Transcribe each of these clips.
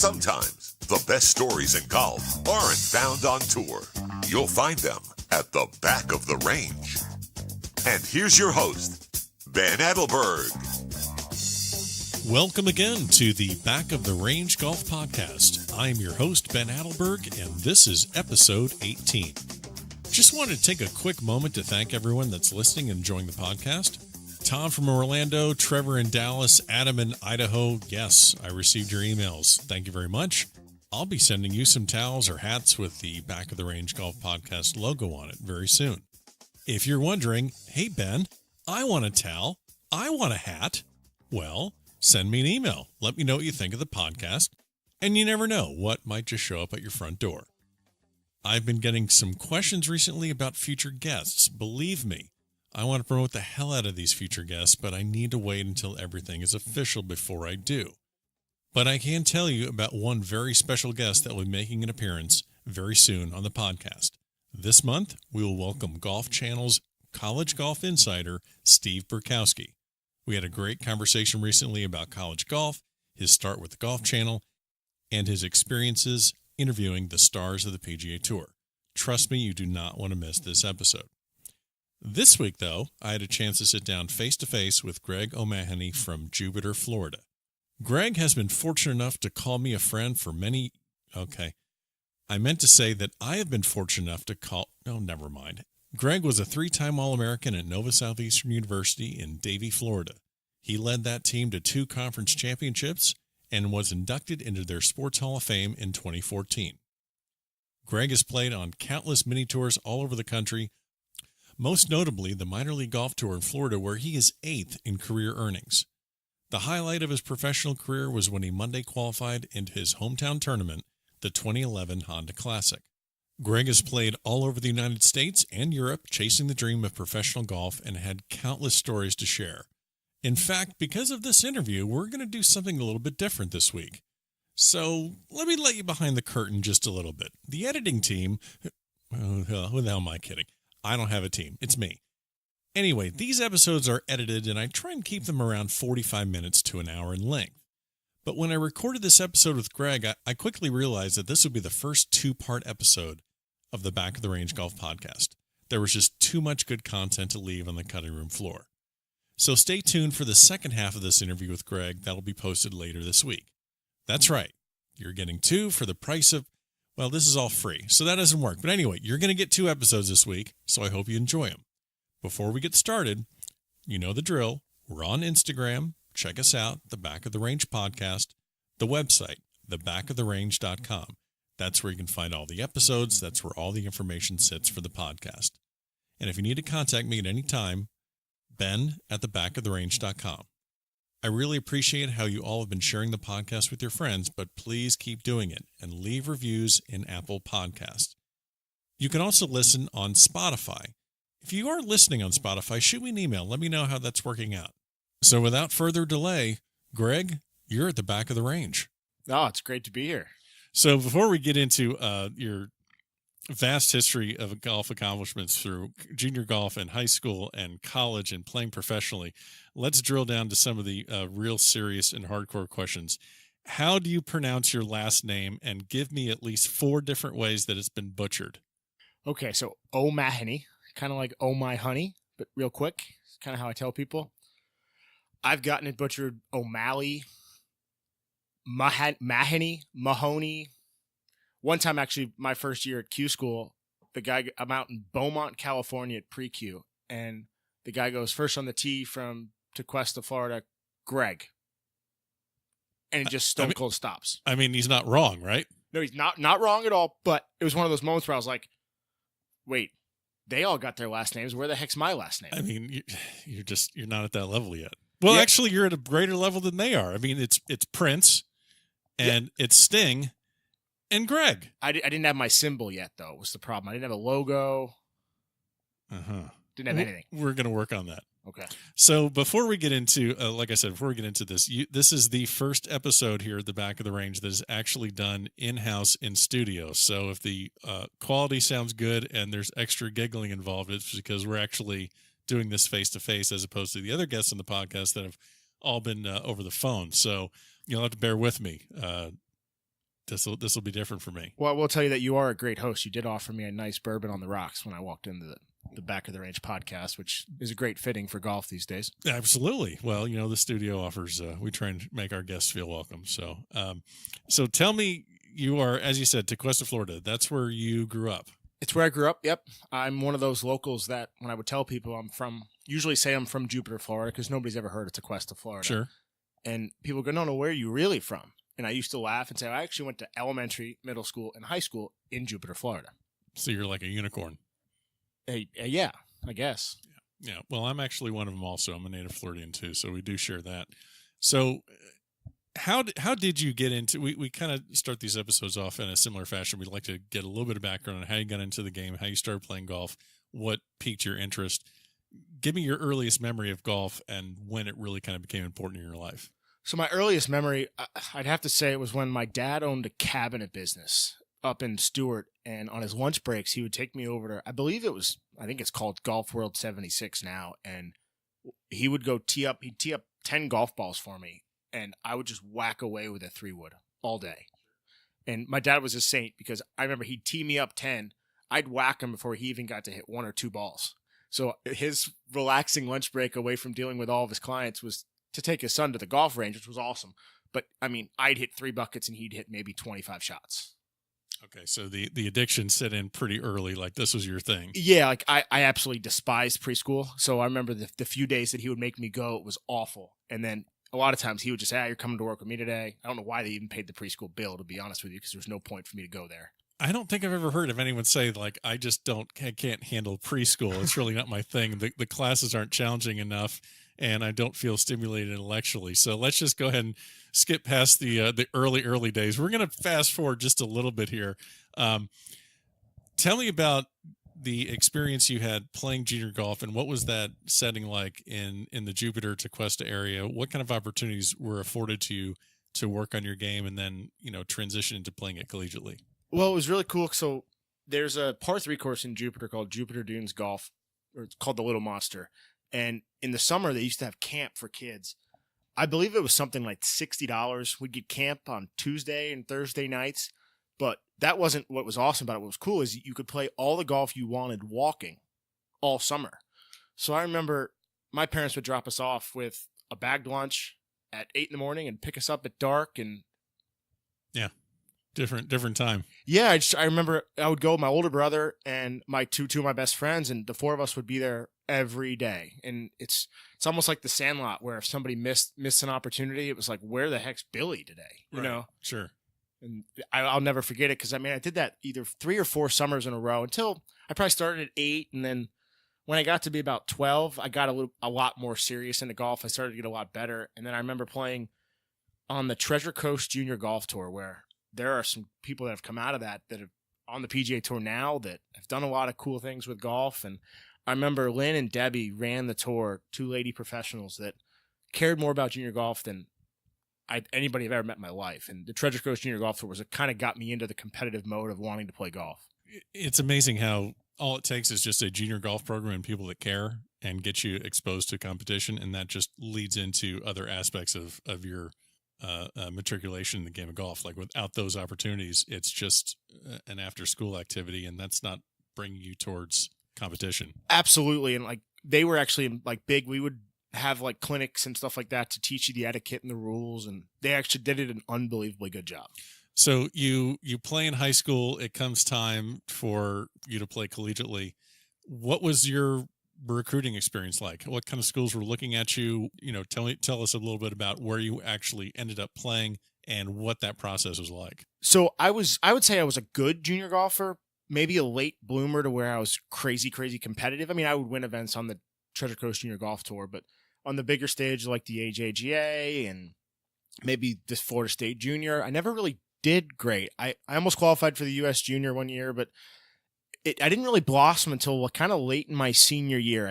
Sometimes the best stories in golf aren't found on tour. You'll find them at the back of the range. And here's your host, Ben Adelberg. Welcome again to the Back of the Range Golf Podcast. I'm your host, Ben Adelberg, and this is episode 18. Just wanted to take a quick moment to thank everyone that's listening and enjoying the podcast. Tom from Orlando, Trevor in Dallas, Adam in Idaho. Yes, I received your emails. Thank you very much. I'll be sending you some towels or hats with the Back of the Range Golf Podcast logo on it very soon. If you're wondering, hey Ben, I want a towel, I want a hat, well, send me an email. Let me know what you think of the podcast, and you never know what might just show up at your front door. I've been getting some questions recently about future guests. Believe me, I want to promote the hell out of these future guests, but I need to wait until everything is official before I do. But I can tell you about one very special guest that will be making an appearance very soon on the podcast. This month, we will welcome Golf Channel's college golf insider, Steve Burkowski. We had a great conversation recently about college golf, his start with the Golf Channel, and his experiences interviewing the stars of the PGA Tour. Trust me, you do not want to miss this episode. This week, though, I had a chance to sit down face-to-face with Greg O'Mahony from Jupiter, Florida. Greg has been fortunate enough to call me a friend for many... I meant to say that I have been fortunate enough to call... Oh, never mind. Greg was a 3-time All-American at Nova Southeastern University in Davie, Florida. He led that team to 2 conference championships and was inducted into their Sports Hall of Fame in 2014. Greg has played on countless mini-tours all over the country, most notably the Minor League Golf Tour in Florida, where he is 8th in career earnings. The highlight of his professional career was when he Monday qualified into his hometown tournament, the 2011 Honda Classic. Greg has played all over the United States and Europe, chasing the dream of professional golf, and had countless stories to share. In fact, because of this interview, we're going to do something a little bit different this week. So let me let you behind the curtain just a little bit. The editing team... Who the hell am I kidding? I don't have a team. It's me. Anyway, these episodes are edited, and I try and keep them around 45 minutes to an hour in length. But when I recorded this episode with Greg, I quickly realized that this would be the first 2-part episode of the Back of the Range Golf Podcast. There was just too much good content to leave on the cutting room floor. So stay tuned for the second half of this interview with Greg that will be posted later this week. That's right. You're getting 2 for the price of... Well, this is all free, so that doesn't work. But anyway, you're going to get 2 episodes this week, so I hope you enjoy them. Before we get started, you know the drill. We're on Instagram. Check us out, the Back of the Range Podcast. The website, thebackoftherange.com. That's where you can find all the episodes. That's where all the information sits for the podcast. And if you need to contact me at any time, ben@thebackoftherange.com. I really appreciate how you all have been sharing the podcast with your friends, but please keep doing it and leave reviews in Apple Podcasts. You can also listen on Spotify. If you are listening on Spotify, shoot me an email. Let me know how that's working out. So without further delay, Greg, you're at the Back of the Range. Oh, it's great to be here. So before we get into your vast history of golf accomplishments through junior golf and high school and college and playing professionally, let's drill down to some of the real serious and hardcore questions. How do you pronounce your last name, and give me at least 4 different ways that it's been butchered? Okay, so O'Mahony, kind of like Oh My Honey, but real quick. It's kind of how I tell people. I've gotten it butchered O'Malley, Mahoney. One time, actually, my first year at Q School, I'm out in Beaumont, California at pre-Q, and the guy goes first on the tee from Tequesta, Florida, Greg. And it just stone cold stops. I mean, he's not wrong, right? No, he's not wrong at all, but it was one of those moments where I was like, wait, they all got their last names. Where the heck's my last name? I mean, you're not at that level yet. Well, Actually, you're at a greater level than they are. I mean, it's Prince, and it's Sting, and Greg. I didn't have my symbol yet, though, was the problem. I didn't have a logo. Didn't have anything. We're going to work on that. Okay. So before we get into, like I said, before we get into this, this is the first episode here at the Back of the Range that is actually done in-house in studio. So if the quality sounds good and there's extra giggling involved, it's because we're actually doing this face-to-face as opposed to the other guests on the podcast that have all been over the phone. So you'll have to bear with me. this will be different for me. Well, I will tell you that you are a great host. You did offer me a nice bourbon on the rocks when I walked into the Back of the Range podcast, which is a great fitting for golf these days. Absolutely. Well, the studio offers, we try and make our guests feel welcome. So, so tell me, you are, as you said, Tequesta, Florida. That's where you grew up. It's where I grew up. Yep. I'm one of those locals that when I would tell people usually say I'm from Jupiter, Florida, because nobody's ever heard of Tequesta, Florida. Sure. And people go, no, where are you really from? And I used to laugh and say, I actually went to elementary, middle school, and high school in Jupiter, Florida. So you're like a unicorn. Yeah, I guess. Yeah. Well, I'm actually one of them also. I'm a native Floridian too, so we do share that. So how did you get into, we kind of start these episodes off in a similar fashion. We'd like to get a little bit of background on how you got into the game, how you started playing golf, what piqued your interest. Give me your earliest memory of golf and when it really kind of became important in your life. So my earliest memory, I'd have to say it was when my dad owned a cabinet business up in Stewart, and on his lunch breaks, he would take me over to, I think it's called Golf World 76 now, and he would go he'd tee up 10 golf balls for me, and I would just whack away with a 3-wood all day. And my dad was a saint because I remember he'd tee me up 10, I'd whack him before he even got to hit 1 or 2 balls. So his relaxing lunch break away from dealing with all of his clients was to take his son to the golf range, which was awesome. But, I mean, I'd hit 3 buckets and he'd hit maybe 25 shots. Okay, so the addiction set in pretty early, like this was your thing. Yeah, like I absolutely despised preschool. So I remember the few days that he would make me go, it was awful. And then a lot of times he would just say, you're coming to work with me today. I don't know why they even paid the preschool bill, to be honest with you, because there was no point for me to go there. I don't think I've ever heard of anyone say, like, I can't handle preschool. It's really not my thing. The classes aren't challenging enough, and I don't feel stimulated intellectually. So let's just go ahead and skip past the early days. We're going to fast forward just a little bit here. Tell me about the experience you had playing junior golf, and what was that setting like in the Jupiter Tequesta area? What kind of opportunities were afforded to you to work on your game and then, transition into playing it collegiately? Well, it was really cool. So there's a par 3 course in Jupiter called Jupiter Dunes Golf, or it's called the Little Monster. And in the summer, they used to have camp for kids. I believe it was something like $60. We'd get camp on Tuesday and Thursday nights. But that wasn't what was awesome about it. What was cool is you could play all the golf you wanted walking all summer. So I remember my parents would drop us off with a bagged lunch at 8 in the morning and pick us up at dark. And yeah. Different time. Yeah, I remember I would go with my older brother and my two of my best friends, and the 4 of us would be there every day. And it's almost like the Sandlot, where if somebody missed an opportunity, it was like, where the heck's Billy today? You know? Sure. And I'll never forget it because, I mean, I did that either 3 or 4 summers in a row until I probably started at 8, and then when I got to be about 12, I got a lot more serious into golf. I started to get a lot better, and then I remember playing on the Treasure Coast Junior Golf Tour, where there are some people that have come out of that are on the PGA Tour now that have done a lot of cool things with golf. And I remember Lynn and Debbie ran the tour, 2 lady professionals that cared more about junior golf than anybody I've ever met in my life. And the Treasure Coast Junior Golf Tour was it kind of got me into the competitive mode of wanting to play golf. It's amazing how all it takes is just a junior golf program and people that care and get you exposed to competition. And that just leads into other aspects of your matriculation in the game of golf. Like without those opportunities, it's just an after school activity, and that's not bringing you towards competition. Absolutely. And like they were actually like big, we would have like clinics and stuff like that to teach you the etiquette and the rules, and they actually did an unbelievably good job. So you play in high school, it comes time for you to play collegiately. What was your recruiting experience like? What kind of schools were looking at you? Tell us a little bit about where you actually ended up playing and what that process was like. So I would say I was a good junior golfer, maybe a late bloomer to where I was crazy competitive. I mean, I would win events on the Treasure Coast Junior Golf Tour, but on the bigger stage like the AJGA and maybe this Florida State Junior, I never really did great. I almost qualified for the U.S. Junior one year, but I didn't really blossom until kind of late in my senior year.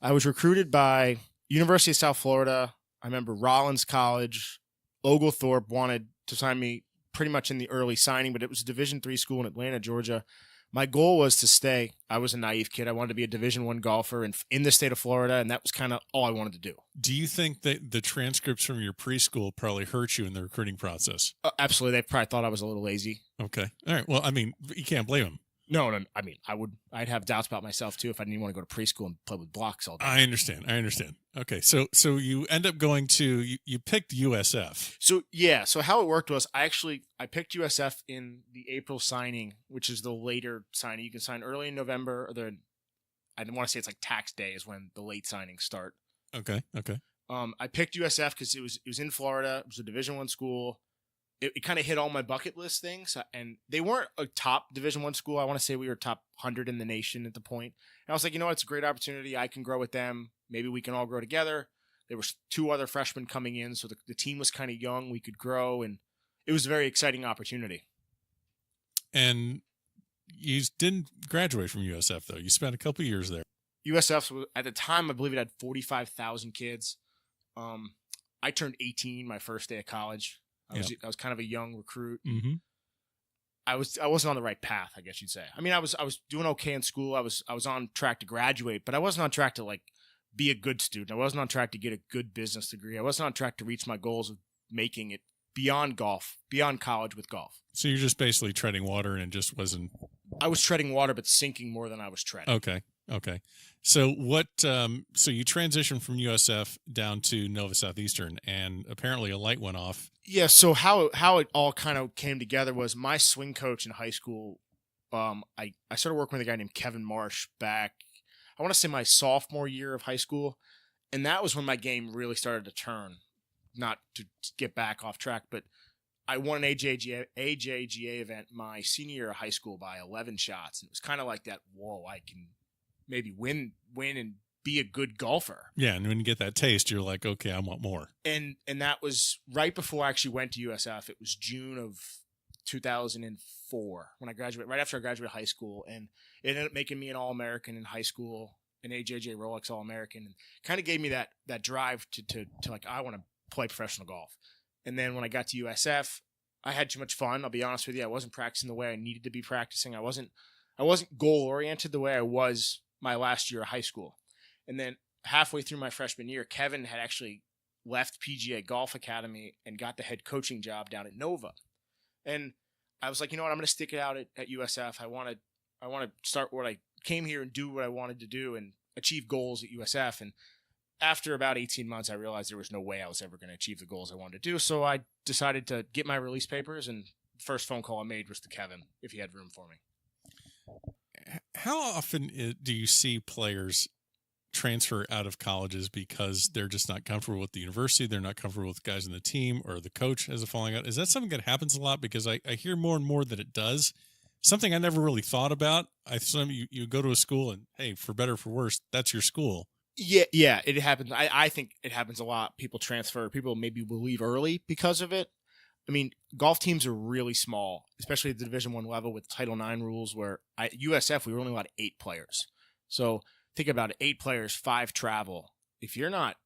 I was recruited by University of South Florida. I remember Rollins College, Oglethorpe wanted to sign me pretty much in the early signing, but it was a Division III school in Atlanta, Georgia. My goal was to stay. I was a naive kid. I wanted to be a Division I golfer in the state of Florida, and that was kind of all I wanted to do. Do you think that the transcripts from your preschool probably hurt you in the recruiting process? Absolutely. They probably thought I was a little lazy. Okay. All right. Well, I mean, you can't blame them. No. I mean, I'd have doubts about myself too if I didn't want to go to preschool and play with blocks all day. I understand. Okay. So you end up going to, you picked USF. So yeah. So how it worked was I picked USF in the April signing, which is the later signing. You can sign early in November, or I don't want to say it's like tax day is when the late signings start. Okay. I picked USF because it was in Florida. It was a Division I school. It kind of hit all my bucket list things, and they weren't a top Division I school. I want to say we were top 100 in the nation at the point. And I was like, you know what? It's a great opportunity. I can grow with them. Maybe we can all grow together. There were 2 other freshmen coming in, so the team was kind of young. We could grow, and it was a very exciting opportunity. And you didn't graduate from USF, though. You spent a couple years there. USF, at the time, I believe it had 45,000 kids. I turned 18 my first day of college. I was kind of a young recruit. Mm-hmm. I wasn't on the right path, I guess you'd say. I mean, I was doing okay in school. I was on track to graduate, but I wasn't on track to like be a good student. I wasn't on track to get a good business degree. I wasn't on track to reach my goals of making it beyond golf, beyond college with golf. So you're just basically treading water, and it just wasn't. I was treading water, but sinking more than I was treading. Okay. So what? So you transitioned from USF down to Nova Southeastern, and apparently a light went off. Yeah. So how it all kind of came together was my swing coach in high school. I started working with a guy named Kevin Marsh back, I want to say my sophomore year of high school, and that was when my game really started to turn. Not to get back off track, but I won an AJGA event my senior year of high school by 11 shots, and it was kind of like that. Whoa, I can maybe win and be a good golfer. Yeah, and when you get that taste, you're like, okay, I want more. And that was right before I actually went to USF. It was June of 2004 when I graduated, right after I graduated high school, and it ended up making me an All-American in high school, an AJJ Rolex All-American, and kind of gave me that drive to like, I want to play professional golf. And then when I got to USF, I had too much fun. I'll be honest with you. I wasn't practicing the way I needed to be practicing. I wasn't goal oriented the way I was my last year of high school. And then halfway through my freshman year, Kevin had actually left PGA Golf Academy and got the head coaching job down at Nova. And I was like, you know what? I'm going to stick it out at USF. I want to start what I came here and do what I wanted to do and achieve goals at USF. And after about 18 months, I realized there was no way I was ever going to achieve the goals I wanted to do. So I decided to get my release papers, and the first phone call I made was to Kevin if he had room for me. How often do you see players transfer out of colleges because they're just not comfortable with the university, they're not comfortable with guys in the team, or the coach has a falling out? Is that something that happens a lot? Because I hear more and more that it does. Something I never really thought about. You go to a school and, hey, for better or for worse, that's your school. Yeah, it happens. I think it happens a lot. People transfer. People maybe will leave early because of it. I mean, golf teams are really small, especially at the Division I level with Title IX rules, where at USF, we were only allowed 8 players. So think about it, 8 players, 5 travel. If you're not,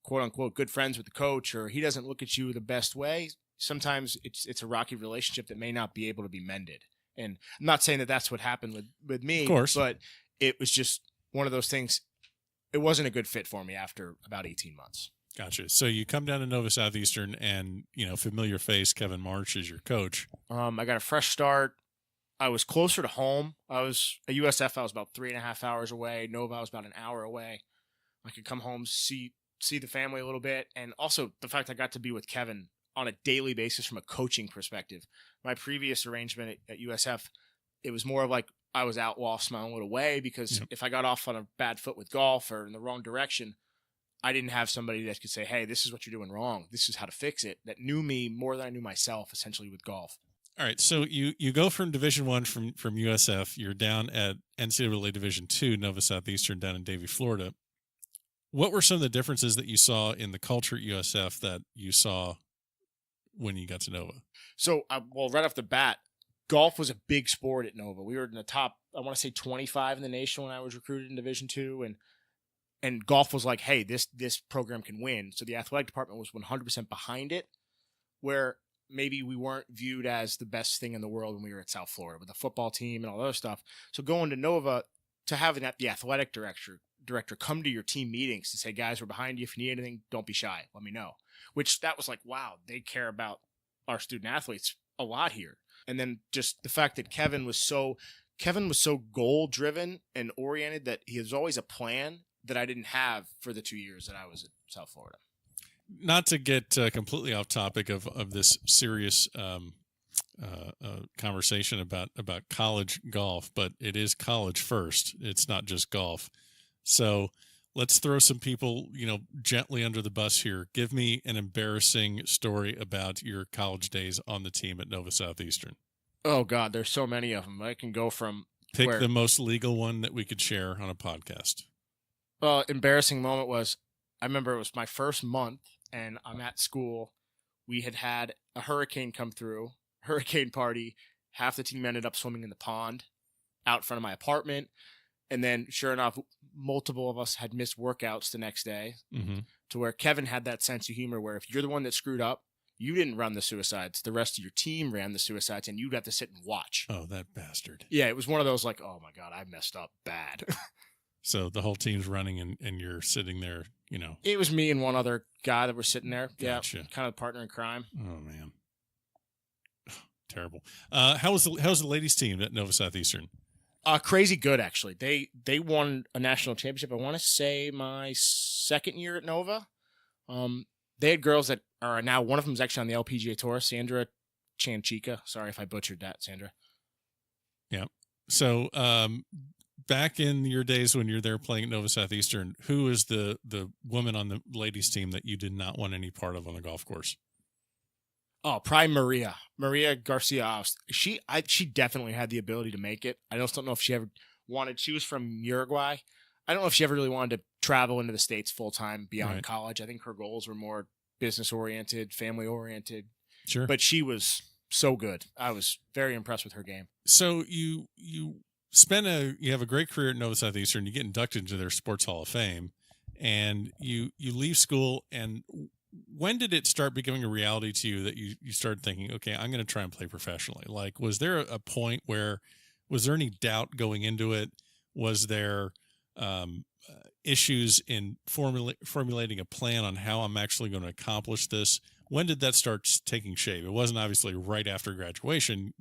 quote unquote, good friends with the coach, or he doesn't look at you the best way, sometimes it's a rocky relationship that may not be able to be mended. And I'm not saying that that's what happened with me, of course, but it was just one of those things. It wasn't a good fit for me after about 18 months. Gotcha. So you come down to Nova Southeastern, and familiar face Kevin Marsh is your coach. I got a fresh start. I was closer to home. I was at USF. I was about 3.5 hours away. Nova, I was about an hour away. I could come home, see the family a little bit, and also the fact I got to be with Kevin on a daily basis from a coaching perspective. My previous arrangement at USF, it was more of like I was out lost my own little way, because if I got off on a bad foot with golf or in the wrong direction, I didn't have somebody that could say, hey, this is what you're doing wrong. This is how to fix it. That knew me more than I knew myself, essentially, with golf. All right. So you go from Division I from USF. You're down at NCAA Division II, Nova Southeastern, down in Davie, Florida. What were some of the differences that you saw in the culture at USF that you saw when you got to Nova? So, right off the bat, golf was a big sport at Nova. We were in the top, I want to say 25 in the nation when I was recruited in Division II, and golf was like, hey, this program can win. So the athletic department was 100% behind it, where maybe we weren't viewed as the best thing in the world when we were at South Florida with the football team and all that other stuff. So going to Nova, to having the athletic director come to your team meetings to say, guys, we're behind you. If you need anything, don't be shy. Let me know. Which that was like, wow, they care about our student athletes a lot here. And then just the fact that Kevin was so goal driven and oriented that he was always a plan that I didn't have for the 2 years that I was at South Florida. Not to get completely off topic of this serious conversation about college golf, but it is college first. It's not just golf. So let's throw some people, gently under the bus here. Give me an embarrassing story about your college days on the team at Nova Southeastern. Oh God, there's so many of them. I can go from pick the most legal one that we could share on a podcast. Well, embarrassing moment was, I remember it was my first month and I'm at school. We had a hurricane come through, hurricane party. Half the team ended up swimming in the pond out front of my apartment. And then sure enough, multiple of us had missed workouts the next day, to where Kevin had that sense of humor where if you're the one that screwed up, you didn't run the suicides. The rest of your team ran the suicides and you'd have to sit and watch. Oh, that bastard. Yeah, it was one of those like, oh my God, I messed up bad. So the whole team's running and you're sitting there, It was me and one other guy that were sitting there. Gotcha. Yeah, kind of partner in crime. Oh, man. Terrible. How was the ladies team at Nova Southeastern? Crazy good, actually. They won a national championship. I want to say my second year at Nova. They had girls that are now, one of them is actually on the LPGA Tour, Sandra Chanchica. Sorry if I butchered that, Sandra. Yeah. So back in your days when you're there playing at Nova Southeastern, who is the woman on the ladies team that you did not want any part of on the golf course? Oh, probably Maria Garcia. She definitely had the ability to make it. I just don't know if she ever wanted. She was from Uruguay. I don't know if she ever really wanted to travel into the States full time beyond college. I think her goals were more business oriented, family oriented. Sure, but she was so good. I was very impressed with her game. So you have a great career at Nova Southeastern. You get inducted into their Sports Hall of Fame, and you leave school. And when did it start becoming a reality to you that you started thinking, okay, I'm going to try and play professionally? Like, was there a point where, was there any doubt going into it? Was there issues in formulating a plan on how I'm actually going to accomplish this? When did that start taking shape? It wasn't obviously right after graduation.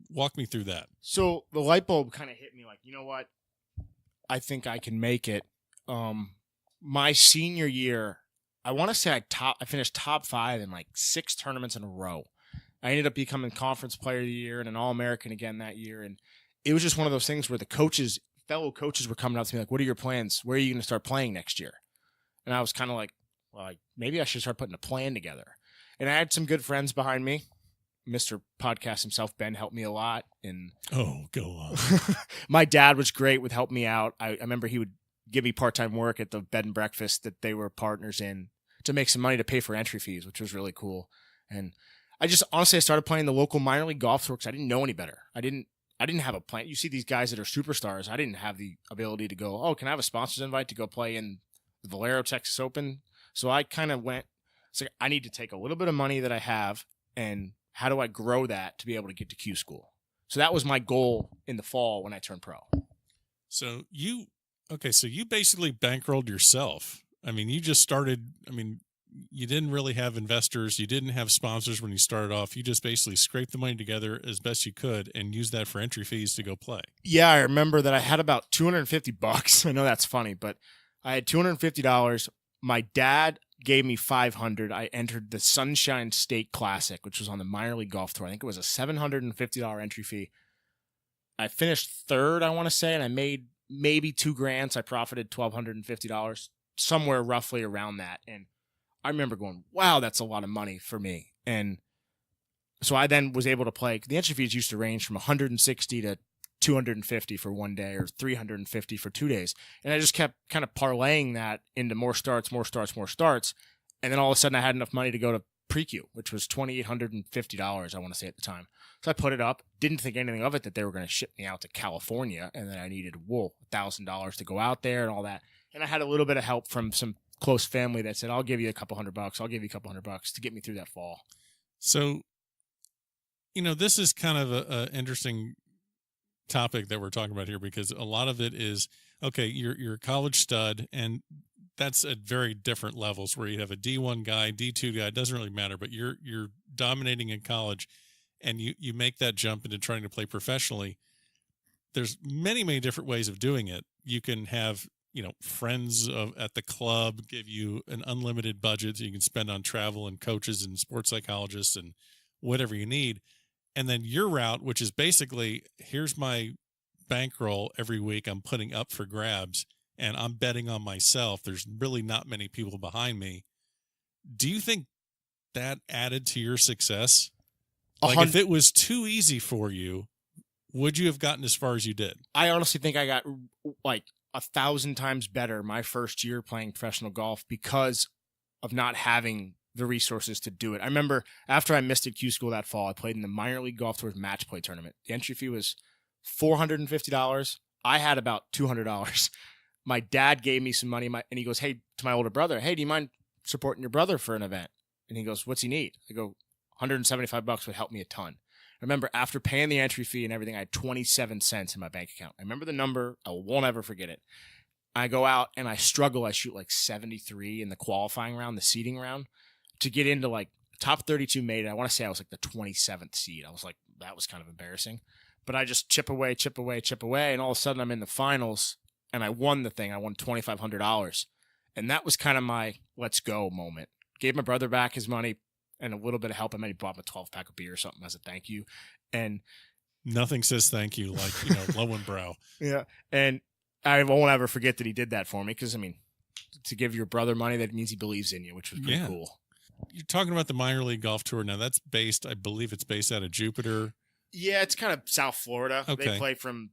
Walk me through that. So the light bulb kind of hit me like, you know what? I think I can make it. My senior year, I want to say I finished top 5 in like 6 tournaments in a row. I ended up becoming Conference Player of the Year and an All-American again that year. And it was just one of those things where fellow coaches were coming up to me like, what are your plans? Where are you going to start playing next year? And I was kind of like, well, maybe I should start putting a plan together. And I had some good friends behind me. Mr. Podcast himself, Ben, helped me a lot. And go on. My dad was great with helping me out. I remember he would give me part-time work at the bed and breakfast that they were partners in to make some money to pay for entry fees, which was really cool. And I started playing the local minor league golf tour because I didn't know any better. I didn't have a plan. You see these guys that are superstars. I didn't have the ability to go, oh, can I have a sponsor's invite to go play in the Valero Texas Open? So I kind of went, I need to take a little bit of money that I have and how do I grow that to be able to get to Q school? So that was my goal in the fall when I turned pro. So you basically bankrolled yourself. I mean, you just started, you didn't really have investors. You didn't have sponsors when you started off. You just basically scraped the money together as best you could and used that for entry fees to go play. Yeah, I remember that I had about $250. I know that's funny, but I had $250. My dad gave me $500. I entered the Sunshine State Classic, which was on the minor league golf tour. I think it was a $750 entry fee. I finished third, I want to say, and I made maybe $2,000. So I profited $1,250, somewhere roughly around that. And I remember going, wow, that's a lot of money for me. And so I then was able to play. The entry fees used to range from 160 to 250 for one day or 350 for 2 days. And I just kept kind of parlaying that into more starts. And then all of a sudden I had enough money to go to pre-Q, which was $2,850, I want to say at the time. So I put it up, didn't think anything of it, that they were going to ship me out to California. And then I needed, $1,000 to go out there and all that. And I had a little bit of help from some close family that said, I'll give you a couple $100. I'll give you a couple $100 to get me through that fall. So, this is kind of a interesting topic that we're talking about here, because a lot of it is, okay, you're a college stud, and that's at very different levels, where you have a D1 guy, D2 guy, it doesn't really matter, but you're dominating in college, and you make that jump into trying to play professionally. There's many, many different ways of doing it. You can have, friends at the club give you an unlimited budget so you can spend on travel and coaches and sports psychologists and whatever you need. And then your route, which is basically, here's my bankroll every week I'm putting up for grabs, and I'm betting on myself. There's really not many people behind me. Do you think that added to your success? Like, if it was too easy for you, would you have gotten as far as you did? I honestly think I got like 1,000 times better my first year playing professional golf because of not having the resources to do it. I remember after I missed at Q school that fall, I played in the minor league golf tours match play tournament. The entry fee was $450. I had about $200. My dad gave me some money, and he goes, hey, to my older brother, hey, do you mind supporting your brother for an event? And he goes, what's he need? I go, $175 would help me a ton. I remember after paying the entry fee and everything, I had 27 cents in my bank account. I remember the number. I won't ever forget it. I go out and I struggle. I shoot like 73 in the qualifying round, the seeding round, to get into like top 32 made it. I want to say I was like the 27th seed. I was like, that was kind of embarrassing. But I just chip away. And all of a sudden I'm in the finals and I won the thing. I won $2,500. And that was kind of my let's go moment. Gave my brother back his money and a little bit of help. I maybe bought him a 12-pack of beer or something as a thank you. And nothing says thank you like, low and brow. Yeah. And I won't ever forget that he did that for me because, to give your brother money, that means he believes in you, which was pretty cool. You're talking about the minor league golf tour. Now that's I believe it's based out of Jupiter. Yeah, it's kind of South Florida. Okay. They play from,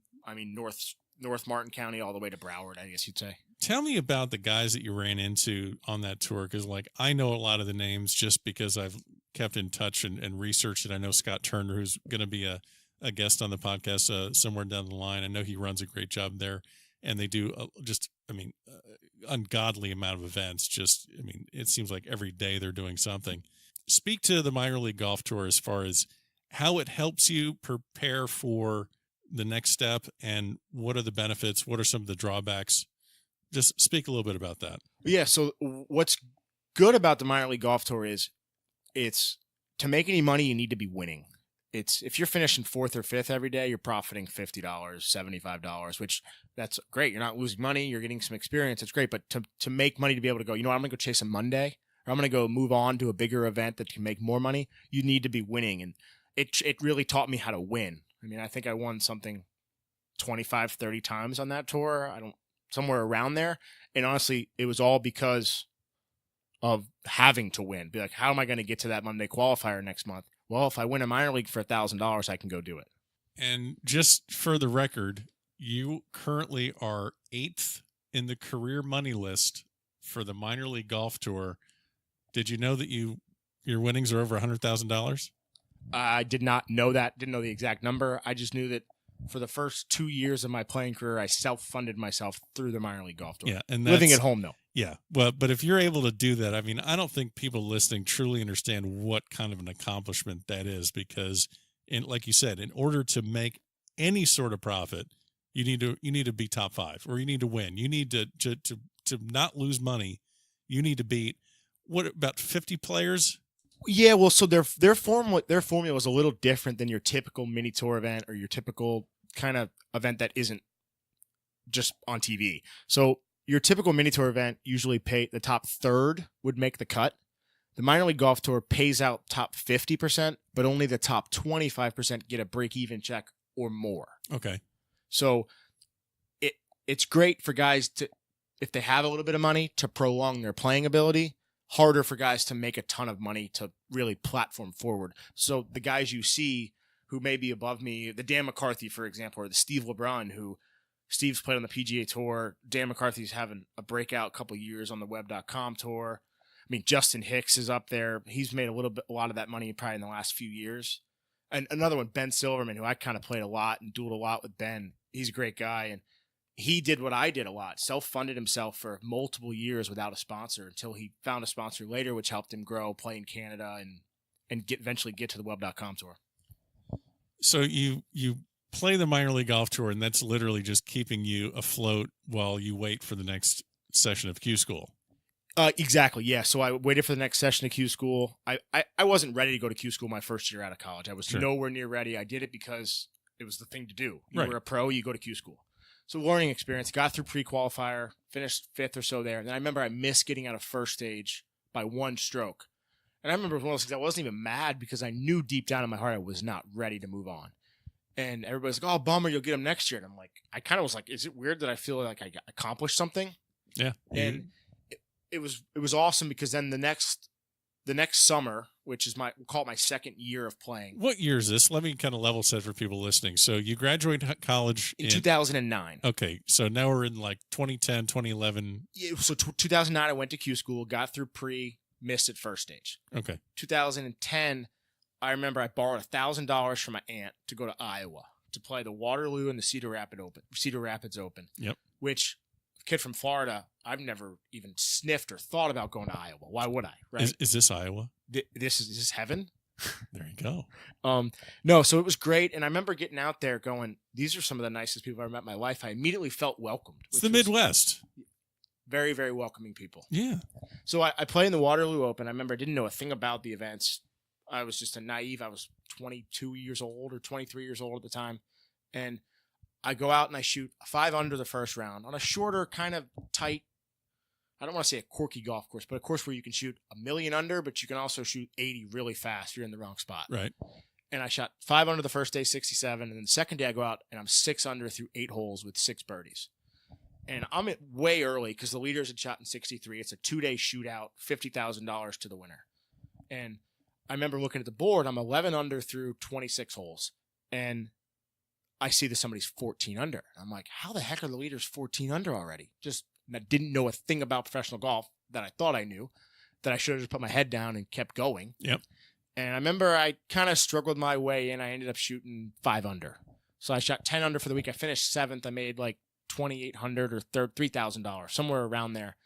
North Martin County all the way to Broward, I guess you'd say. Tell me about the guys that you ran into on that tour, because I know a lot of the names just because I've kept in touch and researched it. I know Scott Turner, who's going to be a guest on the podcast somewhere down the line. I know he runs a great job there, and they do ungodly amount of events. It seems like every day they're doing something. Speak to the minor league golf tour as far as how it helps you prepare for the next step, and what are the benefits? What are some of the drawbacks? Just speak a little bit about that. Yeah. So what's good about the minor league golf tour is it's to make any money, you need to be winning. If you're finishing 4th or 5th every day, you're profiting $50, $75, which that's great. You're not losing money. You're getting some experience. It's great. But to make money, to be able to go, I'm going to go chase a Monday, or I'm going to go move on to a bigger event that can make more money, you need to be winning. And it really taught me how to win. I think I won something 25, 30 times on that tour. Somewhere around there. And honestly, it was all because of having to win. Be like, how am I going to get to that Monday qualifier next month? Well, if I win a minor league for $1,000, I can go do it. And just for the record, you currently are 8th in the career money list for the minor league golf tour. Did you know that your winnings are over $100,000? I did not know that. Didn't know the exact number. I just knew that for the first 2 years of my playing career, I self-funded myself through the minor league golf tour. Yeah, and living at home though. Yeah, well, but if you're able to do that, I don't think people listening truly understand what kind of an accomplishment that is, because, like you said, in order to make any sort of profit, you need to be top 5, or you need to win. You need to not lose money. You need to beat about 50 players. Yeah, well, so their formula was a little different than your typical mini tour event or your typical kind of event that isn't just on TV. So your typical mini tour event usually the top third would make the cut. The minor league golf tour pays out top 50%, but only the top 25% get a break-even check or more. Okay. So it's great for guys to, if they have a little bit of money, to prolong their playing ability. Harder for guys to make a ton of money to really platform forward. So the guys you see who may be above me, the Dan McCarthy, for example, or the Steve LeBron, who Steve's played on the PGA Tour. Dan McCarthy's having a breakout couple years on the web.com tour. Justin Hicks is up there. He's made a lot of that money probably in the last few years. And another one, Ben Silverman, who I kind of played a lot and dueled a lot with Ben. He's a great guy. And he did what I did a lot, self-funded himself for multiple years without a sponsor until he found a sponsor later, which helped him grow, play in Canada, and and eventually get to the web.com tour. So you play the minor league golf tour, and that's literally just keeping you afloat while you wait for the next session of Q school. Exactly. Yeah. So I waited for the next session of Q school. I wasn't ready to go to Q school my first year out of college. I was nowhere near ready. I did it because it was the thing to do. You were a pro, you go to Q school. So learning experience, got through pre-qualifier, finished 5th or so there. And then I remember I missed getting out of first stage by 1 stroke. And I remember one of those things, I wasn't even mad because I knew deep down in my heart I was not ready to move on. And everybody's like, oh, bummer, you'll get them next year. And I'm like, I kind of was like, is it weird that I feel like I accomplished something? Yeah. And it was awesome because then the next summer, which is we'll call it my second year of playing. What year is this? Let me kind of level set for people listening. So you graduated college in 2009. Okay. So now we're in like 2010, 2011. Yeah, so 2009, I went to Q school, got through pre, missed at first stage. Okay. 2010, I remember I borrowed $1,000 from my aunt to go to Iowa to play the Waterloo and the Cedar Rapids Open. Yep. Which, kid from Florida, I've never even sniffed or thought about going to Iowa. Why would I? Right? Is this Iowa? Is this heaven? There you go. No, so it was great. And I remember getting out there going, these are some of the nicest people I've ever met in my life. I immediately felt welcomed. It's the Midwest. Very, very welcoming people. Yeah. So I played in the Waterloo Open. I remember I didn't know a thing about the events. I was just a naive. I was 22 years old or 23 years old at the time. And I go out and I shoot 5 under the first round on a shorter, kind of tight, I don't want to say a quirky golf course, but a course where you can shoot 1,000,000 under, but you can also shoot 80 really fast if you're in the wrong spot. Right. And I shot 5 under the first day, 67. And then the second day I go out and I'm 6 under through 8 holes with 6 birdies. And I'm at way early because the leaders had shot in 63. It's a 2-day shootout, $50,000 to the winner. And I remember looking at the board. I'm 11 under through 26 holes. And I see that somebody's 14 under. I'm like, how the heck are the leaders 14 under already? Just I didn't know a thing about professional golf that I thought I knew, that I should have just put my head down and kept going. Yep. And I remember I kind of struggled my way in. I ended up shooting 5 under. So I shot 10 under for the week. I finished 7th. I made like $2,800 or $3,000, somewhere around there.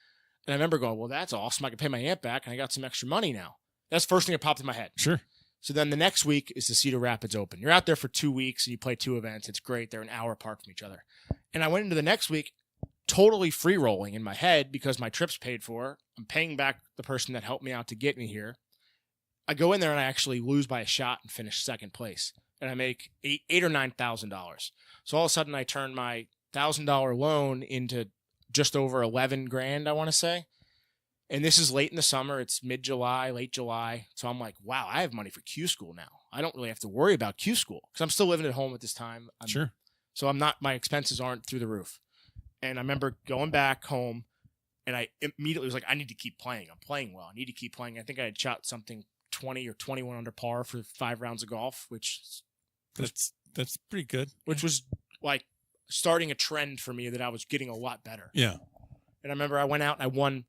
And I remember going, well, that's awesome. I can pay my aunt back and I got some extra money now. That's the first thing that popped in my head. Sure. So then the next week is the Cedar Rapids Open. You're out there for 2 weeks and you play 2 events. It's great. They're an hour apart from each other. And I went into the next week totally free rolling in my head because my trip's paid for. I'm paying back the person that helped me out to get me here. I go in there and I actually lose by a shot and finish 2nd place. And I make $8,000 or $9,000. So all of a sudden I turn my $1,000 loan into just over 11 grand, I want to say. And this is late in the summer. It's mid-July, late July. So I'm like, wow, I have money for Q school now. I don't really have to worry about Q school because I'm still living at home at this time. Sure. So my expenses aren't through the roof. And I remember going back home and I immediately was like, I need to keep playing. I'm playing well. I need to keep playing. I think I had shot something 20 or 21 under par for 5 rounds of golf, which that's pretty good. Which was like starting a trend for me that I was getting a lot better. Yeah. And I remember I went out and I won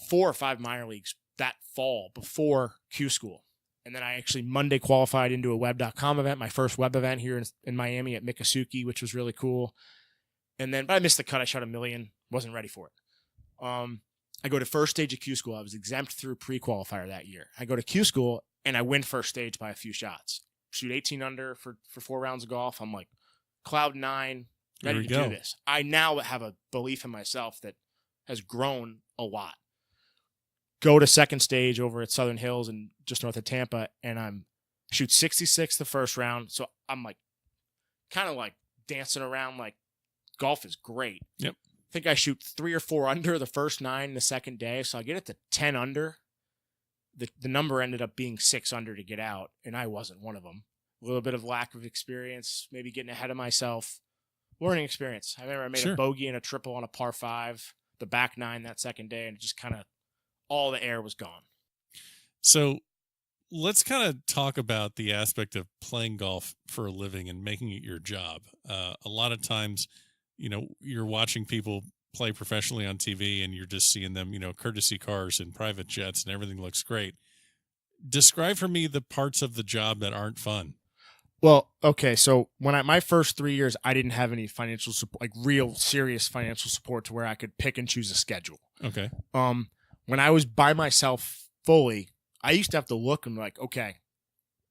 4 or 5 minor leagues that fall before Q school. And then I actually Monday qualified into a web.com event, my first web event here in Miami at Miccosukee, which was really cool. And then, but I missed the cut. I shot 1,000,000, wasn't ready for it. I go to first stage of Q school. I was exempt through pre-qualifier that year. I go to Q school and I win first stage by a few shots. Shoot 18 under for 4 rounds of golf. I'm like, cloud 9, ready to do this. I now have a belief in myself that has grown a lot. Go to second stage over at Southern Hills and just north of Tampa, and I shoot 66 the first round. So I'm like, kind of like dancing around like golf is great. Yep. I think I shoot 3 or 4 under the first 9 the second day. So I get it to 10 under. The number ended up being 6 under to get out, and I wasn't one of them. A little bit of lack of experience, maybe getting ahead of myself. Learning experience. I remember I made a bogey and a triple on a par 5, the back 9 that second day, and it just kind of all the air was gone. So let's kind of talk about the aspect of playing golf for a living and making it your job. A lot of times, you're watching people play professionally on TV and you're just seeing them, courtesy cars and private jets and everything looks great. Describe for me the parts of the job that aren't fun. Well, okay. So when my first 3 years, I didn't have any financial support, like real serious financial support to where I could pick and choose a schedule. Okay. When I was by myself fully, I used to have to look and be like, okay,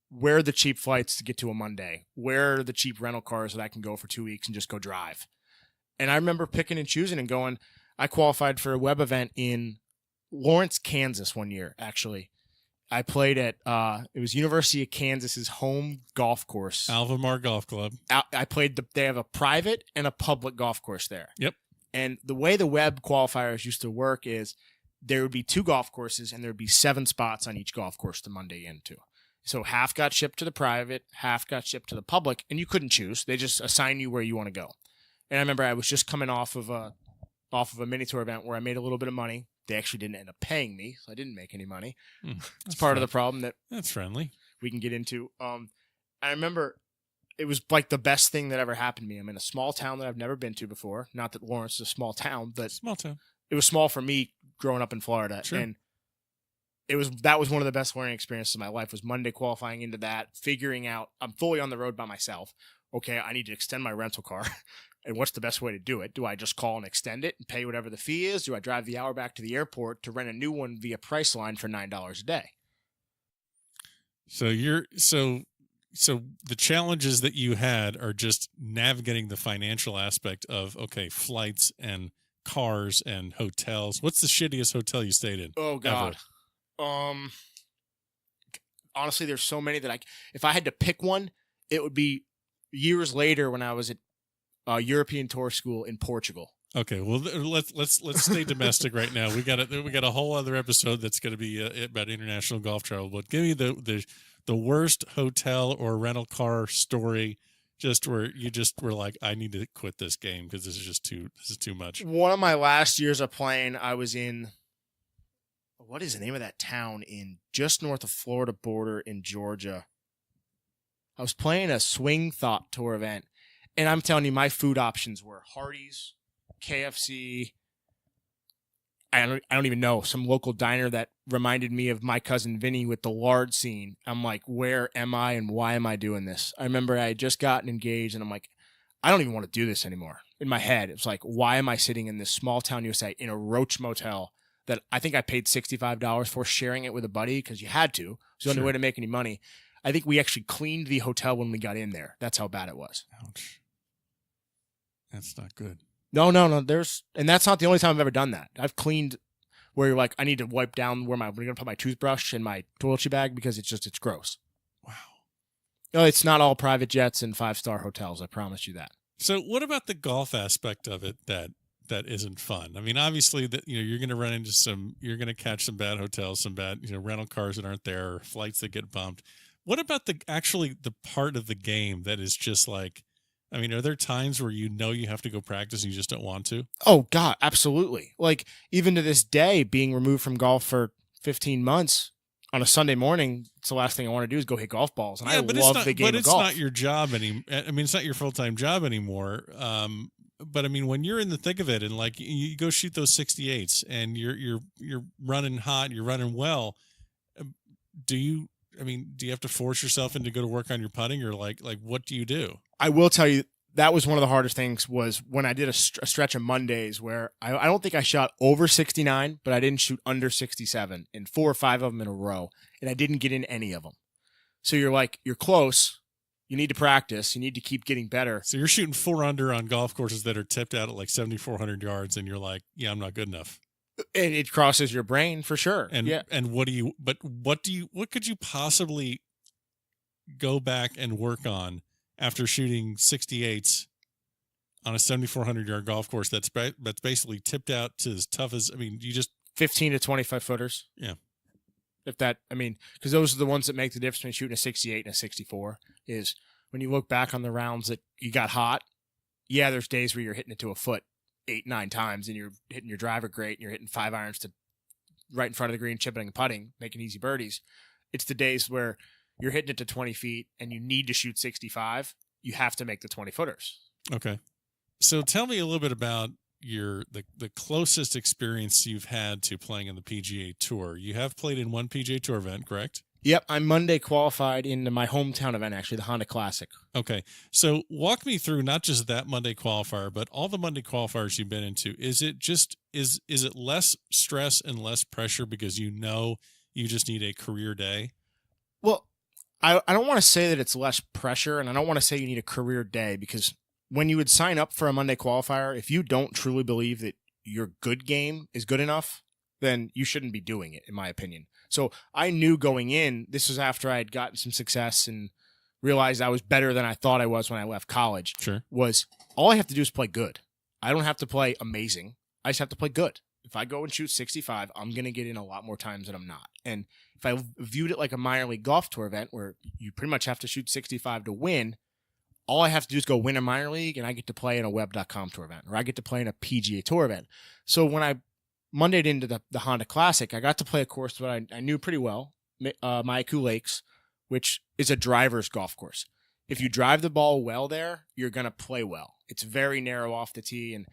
where are the cheap flights to get to a Monday? Where are the cheap rental cars that I can go for 2 weeks and just go drive? And I remember picking and choosing and going. I qualified for a web event in Lawrence, Kansas one year, actually. I played at, it was University of Kansas's home golf course. Alvamar Golf Club. I played, they have a private and a public golf course there. Yep. And the way the web qualifiers used to work is there would be 2 golf courses and there would be 7 spots on each golf course to Monday into. So half got shipped to the private, half got shipped to the public, and you couldn't choose. They just assign you where you want to go. And I remember I was just coming off of a mini tour event where I made a little bit of money. They actually didn't end up paying me, so I didn't make any money. It's part of the problem that's friendly. We can get into. I remember it was like the best thing that ever happened to me. I'm in a small town that I've never been to before. Not that Lawrence is a small town, but small town. It was small for me growing up in Florida, sure. And that was one of the best learning experiences of my life. Was Monday qualifying into that, figuring out I'm fully on the road by myself. Okay, I need to extend my rental car. And what's the best way to do it? Do I just call and extend it and pay whatever the fee is? Do I drive the hour back to the airport to rent a new one via Priceline for $9 a day? So so the challenges that you had are just navigating the financial aspect of, okay, flights and cars and hotels. What's the shittiest hotel you stayed in? Oh God. Honestly, there's so many that if I had to pick one, it would be years later when I was at European tour school in Portugal. Okay, well let's stay domestic right now. We got a whole other episode that's going to be about international golf travel. But give me the worst hotel or rental car story, just where you just were like, I need to quit this game because this is too much. One of my last years of playing, I was in, what is the name of that town in just north of Florida border in Georgia? I was playing a Swing Thought Tour event. And I'm telling you, my food options were Hardee's, KFC. I don't even know, some local diner that reminded me of My Cousin Vinny with the lard scene. I'm like, where am I and why am I doing this? I remember I had just gotten engaged and I'm like, I don't even want to do this anymore. In my head, it was like, why am I sitting in this small town USA in a roach motel that I think I paid $65 for, sharing it with a buddy because you had to. It was the only way to make any money. I think we actually cleaned the hotel when we got in there. That's how bad it was. Ouch. That's not good. No. And that's not the only time I've ever done that. I've cleaned where you're like, I need to wipe down where I'm going to put my toothbrush in my toiletry bag because it's gross. Wow. No, it's not all private jets and 5-star hotels. I promise you that. So what about the golf aspect of it that isn't fun? I mean, obviously that, you're going to run into you're going to catch some bad hotels, some bad, rental cars that aren't there, or flights that get bumped. What about the part of the game that is just like, I mean, are there times where you have to go practice and you just don't want to? Oh, God, absolutely. Like, even to this day, being removed from golf for 15 months on a Sunday morning, it's the last thing I want to do is go hit golf balls. And I love the game of golf. But it's not your job anymore. I mean, it's not your full-time job anymore. But, I mean, when you're in the thick of it and, like, you go shoot those 68s and you're running hot, you're running well, do you have to force yourself into go to work on your putting, or like what do you do? I will tell you that was one of the hardest things was when I did a stretch of Mondays where I don't think I shot over 69, but I didn't shoot under 67 in 4 or 5 of them in a row, and I didn't get in any of them. So you're close. You need to practice. You need to keep getting better. So you're shooting 4 under on golf courses that are tipped out at like 7,400 yards, and you're like, yeah, I'm not good enough. And it crosses your brain for sure. And what could you possibly go back and work on after shooting 68s on a 7,400 yard golf course that's basically tipped out to as tough as, you just 15 to 25 footers. Yeah. Because those are the ones that make the difference between shooting a 68 and a 64 is when you look back on the rounds that you got hot. Yeah, there's days where you're hitting it to a foot 8-9 times and you're hitting your driver great and you're hitting 5 irons to right in front of the green, chipping and putting, making easy birdies. It's the days where you're hitting it to 20 feet and you need to shoot 65. You have to make the 20 footers. Okay. So tell me a little bit about the closest experience you've had to playing in the PGA Tour. You have played in one PGA Tour event, correct? Yep, I'm Monday qualified in my hometown event, actually, the Honda Classic. Okay, so walk me through not just that Monday qualifier, but all the Monday qualifiers you've been into. Is it less stress and less pressure because you just need a career day? Well, I don't want to say that it's less pressure, and I don't want to say you need a career day, because when you would sign up for a Monday qualifier, if you don't truly believe that your good game is good enough, then you shouldn't be doing it, in my opinion. So I knew going in, this was after I had gotten some success and realized I was better than I thought I was when I left college, Sure. was all I have to do is play good. I don't have to play amazing. I just have to play good. If I go and shoot 65, I'm going to get in a lot more times than I'm not. And if I viewed it like a minor league golf tour event where you pretty much have to shoot 65 to win, all I have to do is go win a minor league and I get to play in a web.com tour event, or I get to play in a PGA tour event. So when I Mondayed into the Honda Classic, I got to play a course that I knew pretty well, Maiku Lakes, which is a driver's golf course. If you drive the ball well there, you're going to play well. It's very narrow off the tee, and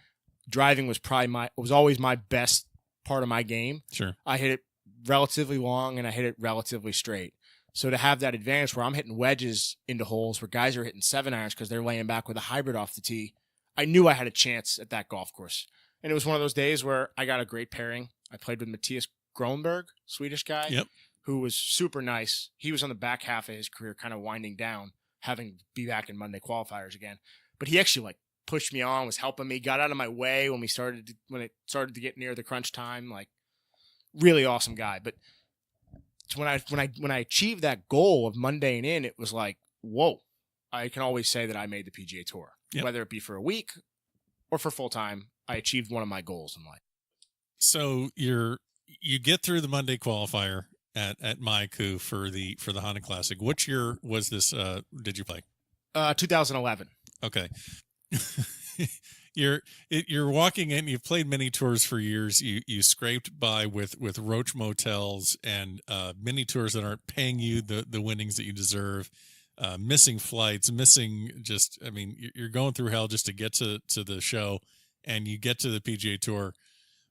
driving was always my best part of my game. Sure. I hit it relatively long and I hit it relatively straight. So to have that advantage where I'm hitting wedges into holes where guys are hitting 7-irons because they're laying back with a hybrid off the tee, I knew I had a chance at that golf course. And it was one of those days where I got a great pairing. I played with Matthias Gronberg, Swedish guy, Yep. who was super nice. He was on the back half of his career, kind of winding down, having to be back in Monday qualifiers again. But he actually pushed me on, was helping me, got out of my way when it started to get near the crunch time. Really awesome guy. But when I achieved that goal of Mondaying in, it was like, whoa! I can always say that I made the PGA Tour, yep. Whether it be for a week or for full time. I achieved one of my goals in life. So you get through the Monday qualifier at Maiku for the Honda Classic. Which year was this? Did you play? 2011. Okay. You're walking in. You've played many tours for years. You scraped by with Roach Motels and mini tours that aren't paying you the winnings that you deserve. Missing flights, you're going through hell just to get to the show, and you get to the PGA Tour.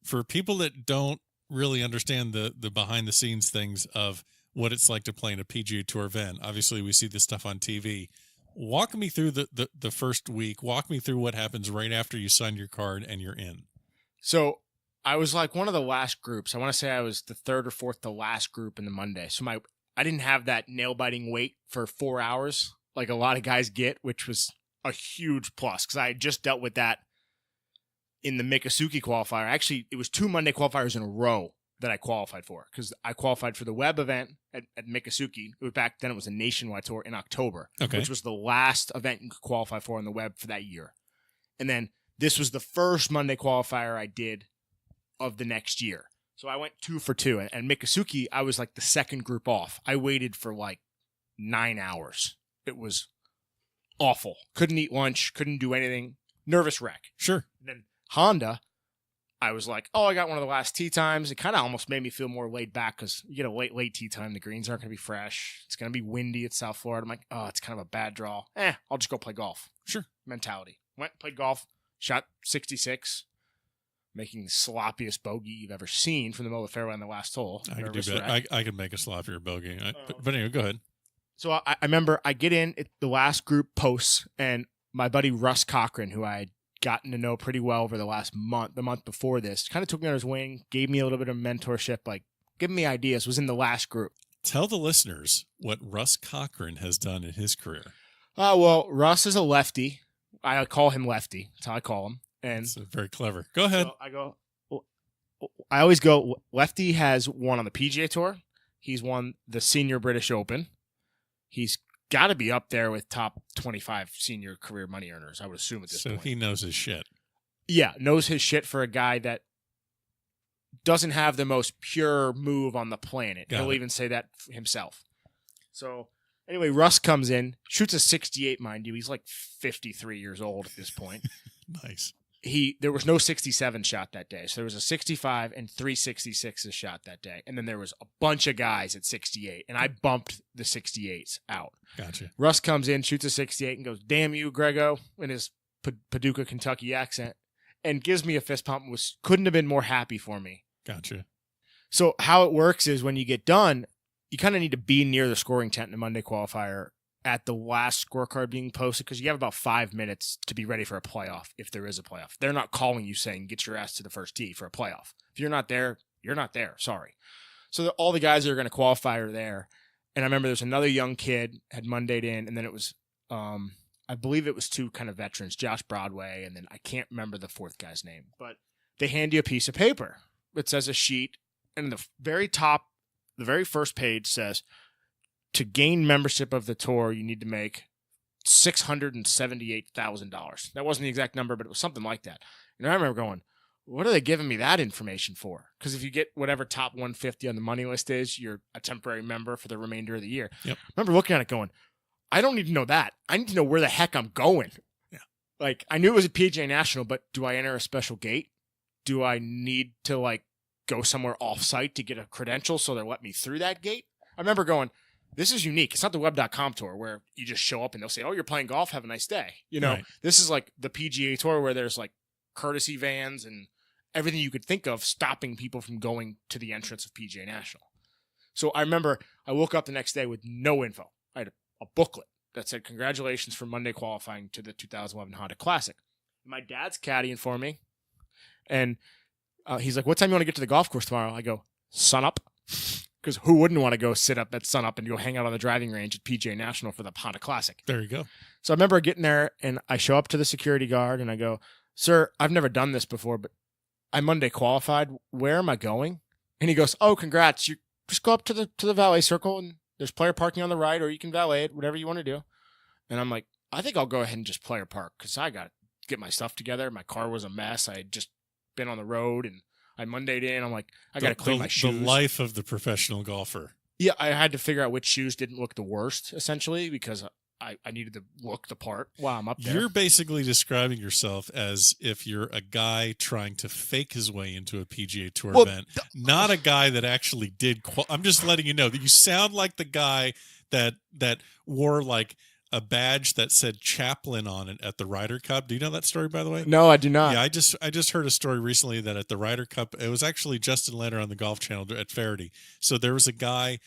For people that don't really understand the behind the scenes things of what it's like to play in a PGA Tour event, obviously we see this stuff on TV. Walk me through the first week. Walk me through what happens right after you sign your card and you're in. So I was one of the last groups. I want to say I was the third or fourth to last group in the Monday. So I didn't have that nail-biting wait for 4 hours like a lot of guys get, which was a huge plus because I had just dealt with that in the Miccosukee qualifier. Actually, it was 2 Monday qualifiers in a row that I qualified for, because I qualified for the web event at Miccosukee. It was back then, it was a nationwide tour in October, which was the last event you could qualify for on the web for that year. And then this was the first Monday qualifier I did of the next year. So I went 2 for 2. And Miccosukee, I was the second group off. I waited for 9 hours. It was awful. Couldn't eat lunch, couldn't do anything. Nervous wreck. Sure. And then Honda, I was I got one of the last tee times. It kind of almost made me feel more laid back because you get a late tee time. The greens aren't going to be fresh. It's going to be windy at South Florida. I'm like, oh, it's kind of a bad draw. I'll just go play golf. Sure. Mentality. Went, played golf, shot 66, making the sloppiest bogey you've ever seen from the middle of the fairway on the last hole. I could do better. I could make a sloppier bogey. But anyway, go ahead. So I remember I get in at the last group posts, and my buddy Russ Cochran, who I had gotten to know pretty well over the last month, the month before this, kind of took me on his wing, gave me a little bit of mentorship, giving me ideas, was in the last group. Tell the listeners what Russ Cochran has done in his career. Well, Russ is a lefty. I call him Lefty. That's how I call him. And it's very clever. Go ahead. So I always go, Lefty has won on the PGA Tour. He's won the Senior British Open. He's got to be up there with top 25 senior career money earners, I would assume at this point. So he knows his shit. Yeah, knows his shit for a guy that doesn't have the most pure move on the planet. He'll even say that himself. So anyway, Russ comes in, shoots a 68, mind you. He's 53 years old at this point. Nice. There was no 67 shot that day. So there was a 65 and 3 66s shot that day. And then there was a bunch of guys at 68. And I bumped the 68s out. Gotcha. Russ comes in, shoots a 68 and goes, "Damn you, Grego," in his Paducah, Kentucky accent. And gives me a fist pump. Couldn't have been more happy for me. Gotcha. So how it works is when you get done, you kind of need to be near the scoring tent in a Monday qualifier at the last scorecard being posted, because you have about 5 minutes to be ready for a playoff if there is a playoff. They're not calling you saying, get your ass to the first tee for a playoff. If you're not there, you're not there. Sorry. So all the guys that are going to qualify are there. And I remember there's another young kid had Mondayed in, and then it was, I believe it was two kind of veterans, Josh Broadway, and then I can't remember the fourth guy's name. But they hand you a piece of paper. It says a sheet, and the very top, the very first page says, to gain membership of the tour, you need to make $678,000. That wasn't the exact number, but it was something like that. And I remember going, what are they giving me that information for? Because if you get whatever top 150 on the money list is, you're a temporary member for the remainder of the year. Yep. I remember looking at it going, I don't need to know that. I need to know where the heck I'm going. Yeah. Like, I knew it was a PGA National, but do I enter a special gate? Do I need to, like, go somewhere off-site to get a credential so they'll let me through that gate? I remember going, this is unique. It's not the web.com tour where you just show up and they'll say, oh, you're playing golf. Have a nice day. You know, Right. This is like the PGA tour where there's like courtesy vans and everything you could think of stopping people from going to the entrance of PGA National. So I remember I woke up the next day with no info. I had a booklet that said, congratulations for Monday qualifying to the 2011 Honda Classic. My dad's caddying for me. And he's like, what time you want to get to the golf course tomorrow? I go, sun up. Because who wouldn't want to go sit up at sun up and go hang out on the driving range at PGA National for the Honda Classic? There you go. So I remember getting there, and I show up to the security guard, and I go, sir, I've never done this before, but I Monday qualified. Where am I going? And he goes, oh, congrats. You just go up to the valet circle, and there's player parking on the right, or you can valet it, whatever you want to do. And I'm like, I think I'll go ahead and just player park because I got to get my stuff together. My car was a mess. I had just been on the road, and I Mondayed in. I'm like, I got to clean my shoes. The life of the professional golfer. Yeah, I had to figure out which shoes didn't look the worst, essentially, because I needed to look the part while I'm up there. You're basically describing yourself as if you're a guy trying to fake his way into a PGA Tour event, not a guy that actually did. I'm just letting you know that you sound like the guy that wore like a badge that said chaplain on it at the Ryder Cup. Do you know that story, by the way? No, I do not. Yeah, I just heard a story recently that at the Ryder Cup, it was actually Justin Leonard on the Golf Channel at Faraday. So there was a guy,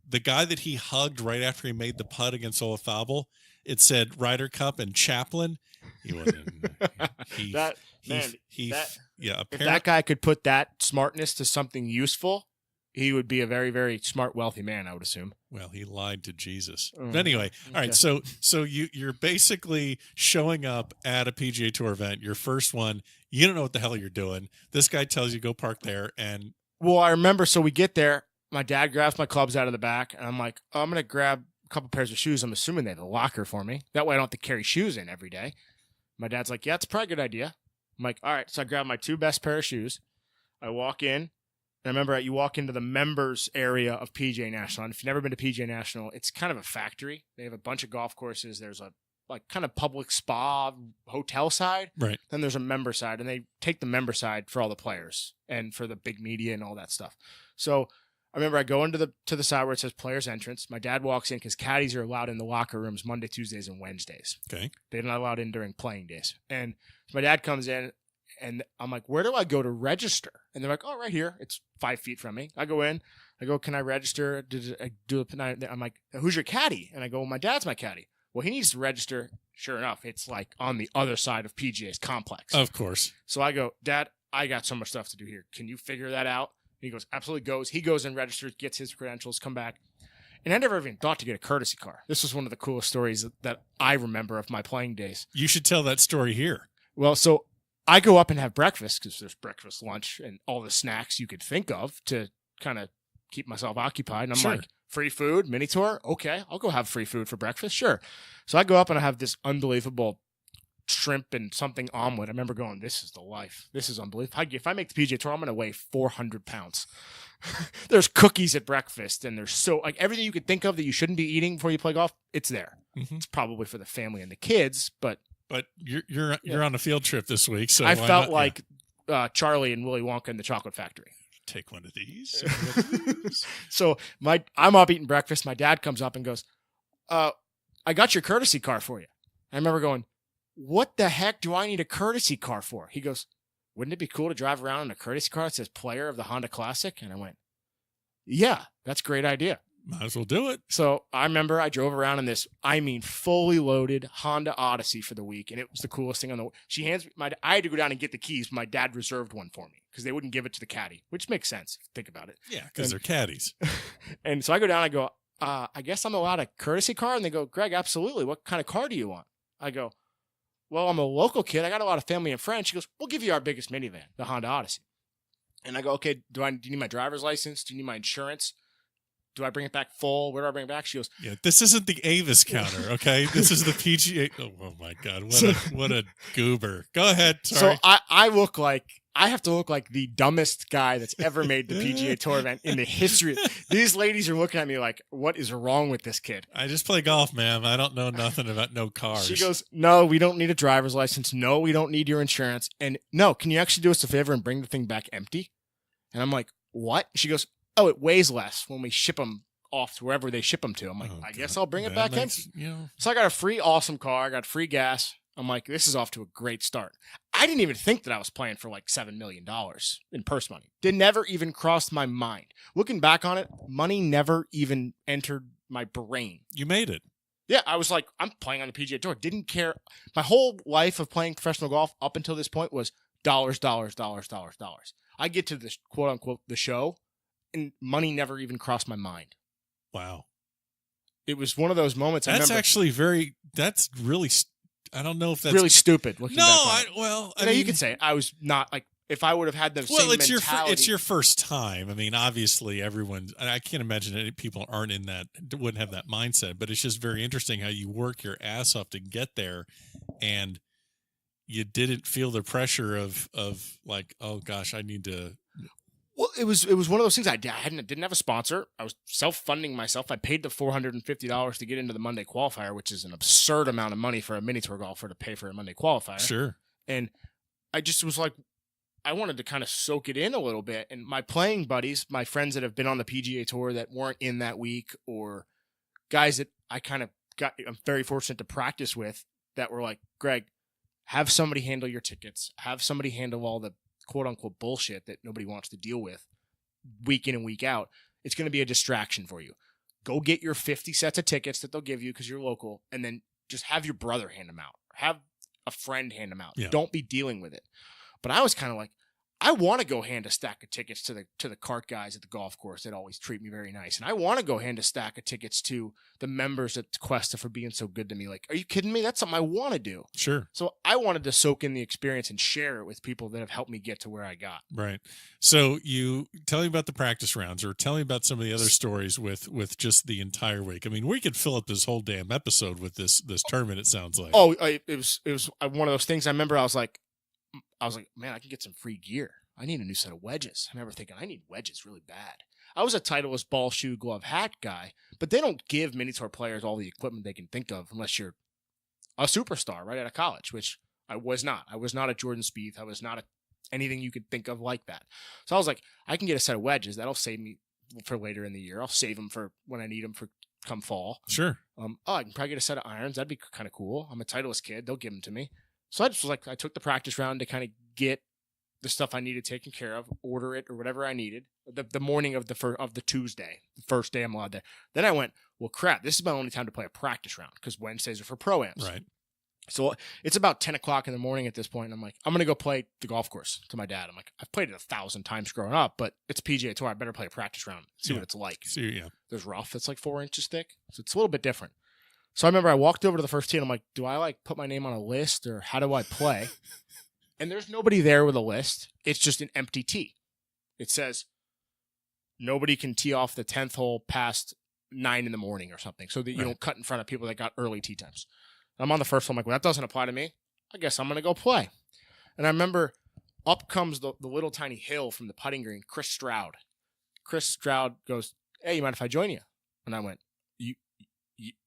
the guy that he hugged right after he made the putt against Olafable, it said Ryder Cup and chaplain. He wasn't. If Apparently, that guy could put that smartness to something useful, he would be a very, very smart, wealthy man, I would assume. well, he lied to Jesus. But anyway, all right. Okay. So you're basically showing up at a PGA Tour event, your first one. You don't know what the hell you're doing. This guy tells you go park there, and Well, I remember, so we get there. My dad grabs my clubs out of the back, and I'm like, oh, I'm going to grab a couple pairs of shoes. I'm assuming they have a locker for me. That way I don't have to carry shoes in every day. My dad's like, yeah, it's probably a good idea. I'm like, all right. So I grab my two best pair of shoes. I walk in. And I remember you walk into the members area of PGA National. And if you've never been to PGA National, it's kind of a factory. They have a bunch of golf courses. There's a like kind of public spa hotel side. right. Then there's a member side, and they take the member side for all the players and for the big media and all that stuff. So I remember I go into the side where it says players entrance. My dad walks in because caddies are allowed in the locker rooms Monday, Tuesdays, and Wednesdays. Okay. They're not allowed in during playing days. And my dad comes in, and I'm like, where do I go to register? And they're like, oh, right here. It's 5 feet from me. I go in. I go, can I register? I'm like, who's your caddy? And I go, well, my dad's my caddy. Well, he needs to register. Sure enough, it's like on the other side of PGA's complex. Of course. So I go, Dad, I got so much stuff to do here. Can you figure that out? And he goes, absolutely goes. He goes and registers, gets his credentials, come back. And I never even thought to get a courtesy car. This was one of the coolest stories that I remember of my playing days. You should tell that story here. Well, so I go up and have breakfast because there's breakfast, lunch, and all the snacks you could think of to kind of keep myself occupied. And I'm Sure. like, free food, mini tour? Okay, I'll go have free food for breakfast. Sure. So I go up and I have this unbelievable shrimp and something omelet. I remember going, this is the life. This is unbelievable. If I make the PGA Tour, I'm going to weigh 400 pounds. There's cookies at breakfast, and there's like everything you could think of that you shouldn't be eating before you play golf, it's there. Mhm. It's probably for the family and the kids, but you're on a field trip this week, so I why felt not? like Charlie and Willy Wonka in the Chocolate Factory. Take one of these. So I'm up eating breakfast. My dad comes up and goes, I got your courtesy car for you. I remember going, what the heck do I need a courtesy car for? He goes, wouldn't it be cool to drive around in a courtesy car that says player of the Honda Classic? And I went, yeah, that's a great idea. Might as well do it. So I remember I drove around in this, fully loaded Honda Odyssey for the week, and it was the coolest thing on the. She hands me I had to go down and get the keys. But my dad reserved one for me because they wouldn't give it to the caddy, which makes sense if you think about it. Yeah, because they're caddies. And so I go down, I go, I guess I'm allowed a courtesy car? And they go, Greg, absolutely. What kind of car do you want? I go, well, I'm a local kid. I got a lot of family and friends. She goes, we'll give you our biggest minivan, the Honda Odyssey. And I go, okay, do you need my driver's license? Do you need my insurance? Do I bring it back full? Where do I bring it back? She goes, yeah, this isn't the Avis counter, okay? This is the PGA. Oh my God, what a goober. Go ahead. Sorry. So I have to look like the dumbest guy that's ever made the PGA Tour event in the history. These ladies are looking at me like, what is wrong with this kid? I just play golf, ma'am. I don't know nothing about no cars. She goes, no, we don't need a driver's license. No, we don't need your insurance. And no, can you actually do us a favor and bring the thing back empty? And I'm like, what? She goes, oh, it weighs less when we ship them off to wherever they ship them to. I'm like, I guess I'll bring it back empty. So I got a free awesome car. I got free gas. I'm like, this is off to a great start. I didn't even think that I was playing for like $7 million in purse money. It never even crossed my mind. Looking back on it, money never even entered my brain. You made it. Yeah, I was like, I'm playing on the PGA Tour. Didn't care. My whole life of playing professional golf up until this point was dollars. I get to this quote unquote the show, and money never even crossed my mind. Wow. It was one of those moments. That's really, I don't know if that's really stupid. Looking back I mean, you could say it. I was not like, if I would have had the same mentality. It's your first time. I mean, obviously I can't imagine any people wouldn't have that mindset, but it's just very interesting how you work your ass off to get there, and you didn't feel the pressure of like, oh gosh, I need to. Well, it was one of those things. I didn't have a sponsor. I was self-funding myself. I paid the $450 to get into the Monday qualifier, which is an absurd amount of money for a mini tour golfer to pay for a Monday qualifier. Sure. And I just was like, I wanted to kind of soak it in a little bit. And my playing buddies, my friends that have been on the PGA Tour that weren't in that week, or guys that I'm very fortunate to practice with, that were like, Greg, have somebody handle your tickets. Have somebody handle all the quote-unquote bullshit that nobody wants to deal with week in and week out. It's going to be a distraction for you. Go get your 50 sets of tickets that they'll give you because you're local, and then just have your brother hand them out. Have a friend hand them out. Yeah. Don't be dealing with it. But I was kind of like, I want to go hand a stack of tickets to the cart guys at the golf course that always treat me very nice. And I want to go hand a stack of tickets to the members at Cuesta for being so good to me. Like, are you kidding me? That's something I want to do. Sure. So I wanted to soak in the experience and share it with people that have helped me get to where I got. Right. So you tell me about the practice rounds, or tell me about some of the other stories with just the entire week. I mean, we could fill up this whole damn episode with this tournament, it sounds like. Oh, it was one of those things. I remember I was like, man, I can get some free gear. I need a new set of wedges. I remember thinking, I need wedges really bad. I was a Titleist ball, shoe, glove, hat guy, but they don't give mini tour players all the equipment they can think of unless you're a superstar right out of college, which I was not. I was not a Jordan Spieth. I was not anything you could think of like that. So I was like, I can get a set of wedges. That'll save me for later in the year. I'll save them for when I need them for come fall. Sure. I can probably get a set of irons. That'd be kind of cool. I'm a Titleist kid. They'll give them to me. So I just was like, I took the practice round to kind of get the stuff I needed taken care of, order it or whatever I needed. The morning of the Tuesday, the first day I'm allowed there. Then I went, well, crap, this is my only time to play a practice round because Wednesdays are for pro-ams. Right. So it's about 10 o'clock in the morning at this point. And I'm like, I'm going to go play the golf course to my dad. I'm like, I've played it 1,000 times growing up, but it's PGA Tour. I better play a practice round, see what it's like. There's rough that's like 4 inches thick. So it's a little bit different. So I remember I walked over to the first tee and I'm like, do I like put my name on a list or how do I play? And there's nobody there with a list. It's just an empty tee. It says nobody can tee off the 10th hole past 9 in the morning or something so that you don't cut in front of people that got early tee times. I'm on the first hole. I'm like, well, that doesn't apply to me. I guess I'm going to go play. And I remember up comes the little tiny hill from the putting green, Chris Stroud. Chris Stroud goes, hey, you mind if I join you? And I went,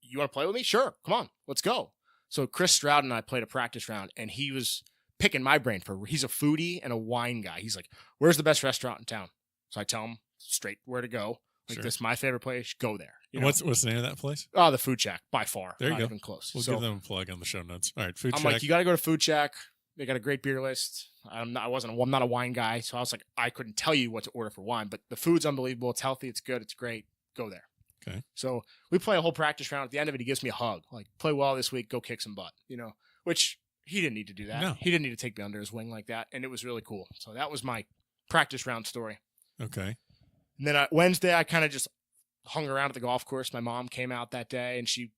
you want to play with me? Sure. Come on. Let's go. So Chris Stroud and I played a practice round, and he was picking my brain he's a foodie and a wine guy. He's like, where's the best restaurant in town? So I tell him straight where to go. Like, this is my favorite place. Go there. What's the name of that place? Oh, the Food Shack, by far. There you Not go. even close. We'll give them a plug on the show notes. All right, Food Shack. I'm like, you got to go to Food Shack. They got a great beer list. I'm not a wine guy, so I was like, I couldn't tell you what to order for wine, but the food's unbelievable. It's healthy. It's good. It's great. Go there. Okay. So we play a whole practice round. At the end of it, he gives me a hug. Like, play well this week. Go kick some butt. Which he didn't need to do that. No. He didn't need to take me under his wing like that, and it was really cool. So that was my practice round story. Okay. And then Wednesday, I kind of just hung around at the golf course. My mom came out that day, and she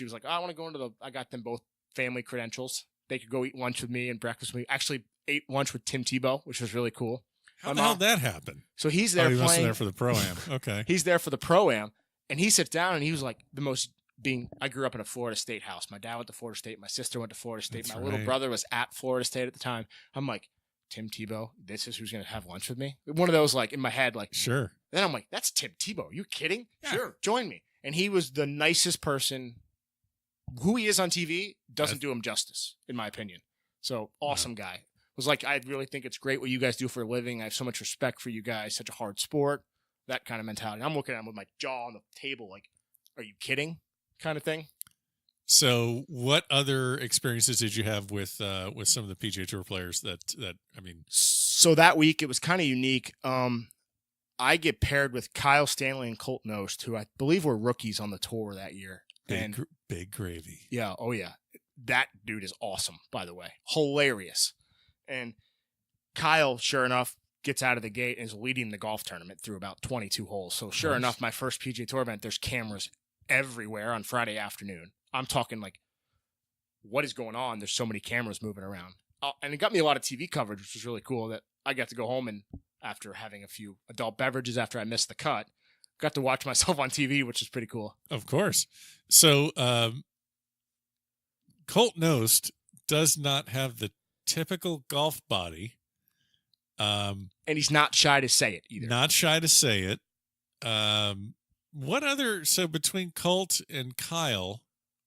was like, oh, I want to go into I got them both family credentials. They could go eat lunch with me and breakfast with me. Actually ate lunch with Tim Tebow, which was really cool. How the hell did that happen? So he's there he playing. There for the Pro-Am. Okay. He's there for the Pro-Am, and he sits down, and he was like I grew up in a Florida State house. My dad went to Florida State. My sister went to Florida State. That's my right. little brother was at Florida State at the time. I'm like, Tim Tebow, this is who's going to have lunch with me? One of those, like, in my head, like. Sure. Then I'm like, that's Tim Tebow. Are you kidding? Yeah. Sure, join me. And he was the nicest person. Who he is on TV doesn't do him justice, in my opinion. So, awesome guy. Was like, I really think it's great what you guys do for a living. I have so much respect for you guys. Such a hard sport. That kind of mentality. I'm looking at him with my jaw on the table like, are you kidding? Kind of thing. So, what other experiences did you have with some of the PGA Tour players that I mean? So that week it was kind of unique. I get paired with Kyle Stanley and Colt Knost, who I believe were rookies on the tour that year. Big gravy. Yeah. Oh yeah. That dude is awesome, by the way. Hilarious. And Kyle, sure enough, gets out of the gate and is leading the golf tournament through about 22 holes. So sure enough, my first PGA Tour event, there's cameras everywhere on Friday afternoon. I'm talking like, what is going on? There's so many cameras moving around. And it got me a lot of TV coverage, which was really cool, that I got to go home and after having a few adult beverages after I missed the cut, got to watch myself on TV, which is pretty cool. Of course. So Colt Knost does not have the typical golf body. And he's not shy to say it either. Not shy to say it. So between Colt and Kyle.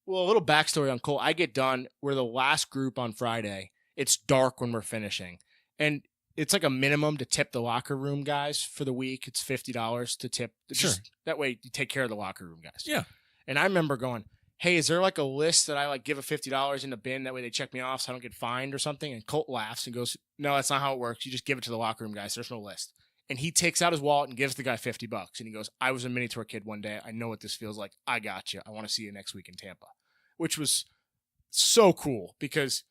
Well, a little backstory on Colt. I get done. We're the last group on Friday. It's dark when we're finishing. And it's like a minimum to tip the locker room guys for the week. It's $50 to tip. Sure. That way you take care of the locker room guys. Yeah. And I remember going, hey, is there like a list that I like give a $50 in the bin? That way they check me off so I don't get fined or something. And Colt laughs and goes, no, that's not how it works. You just give it to the locker room guys. There's no list. And he takes out his wallet and gives the guy $50. And he goes, I was a mini tour kid one day. I know what this feels like. I got you. I want to see you next week in Tampa. Which was so cool because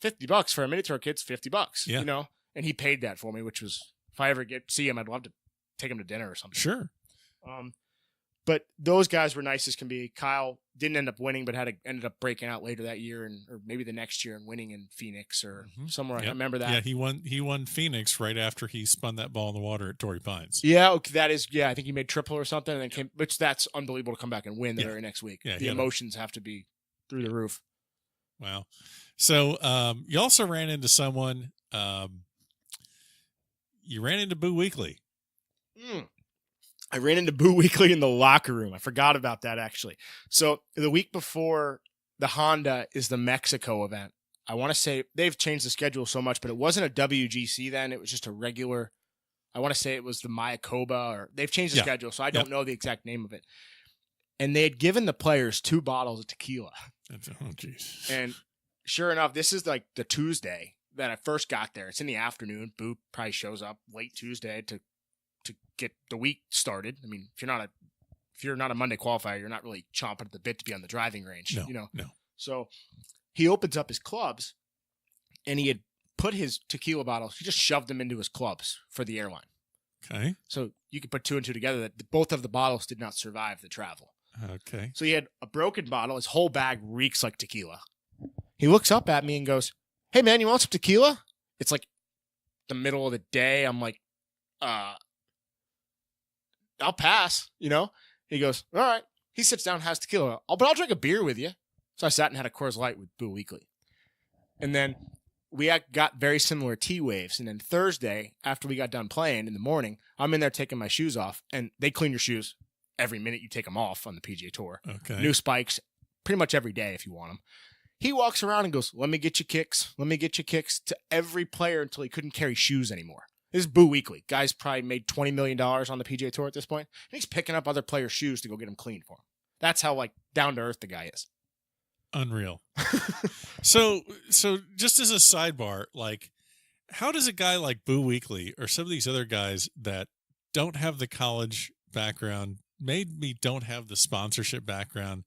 $50 for a mini tour kid's $50, yeah. You know? And he paid that for me, which was, if I ever see him, I'd love to take him to dinner or something. Sure. But those guys were nice as can be. Kyle didn't end up winning, but ended up breaking out later that year or maybe the next year and winning in Phoenix or somewhere. Yep. I remember that. Yeah, he won Phoenix right after he spun that ball in the water at Torrey Pines. Yeah, that is. Yeah, I think he made triple or something, and then that's unbelievable to come back and win the very next week. Yeah, the emotions have to be through the roof. Wow. So you also ran into someone. You ran into Boo Weekley. I ran into Boo Weekley in the locker room. I forgot about that, actually. So the week before the Honda is the Mexico event. I want to say they've changed the schedule so much, but it wasn't a WGC then. It was just a regular. I want to say it was the Mayakoba, or they've changed the schedule, so I don't know the exact name of it. And they had given the players 2 bottles of tequila. Oh, jeez. And sure enough, this is like the Tuesday that I first got there. It's in the afternoon. Boo probably shows up late Tuesday to get the week started. I mean, if you're not a Monday qualifier, you're not really chomping at the bit to be on the driving range. No. So he opens up his clubs, and he had put his tequila bottles. He just shoved them into his clubs for the airline. Okay. So you could put 2 and 2 together that both of the bottles did not survive the travel. Okay. So he had a broken bottle. His whole bag reeks like tequila. He looks up at me and goes, hey, man, you want some tequila? It's like the middle of the day. I'm like, I'll pass, you know? He goes, all right. He sits down and has tequila. But I'll drink a beer with you. So I sat and had a Coors Light with Boo Weekley. And then we got very similar T waves. And then Thursday, after we got done playing in the morning, I'm in there taking my shoes off. And they clean your shoes every minute you take them off on the PGA Tour. Okay. New spikes pretty much every day if you want them. He walks around and goes, let me get you kicks. Let me get you kicks to every player until he couldn't carry shoes anymore. This is Boo Weekley. Guy's probably made $20 million on the PGA Tour at this point. And he's picking up other players' shoes to go get them cleaned for him. That's how down to earth the guy is. Unreal. So just as a sidebar, how does a guy like Boo Weekley or some of these other guys that don't have the college background, maybe don't have the sponsorship background,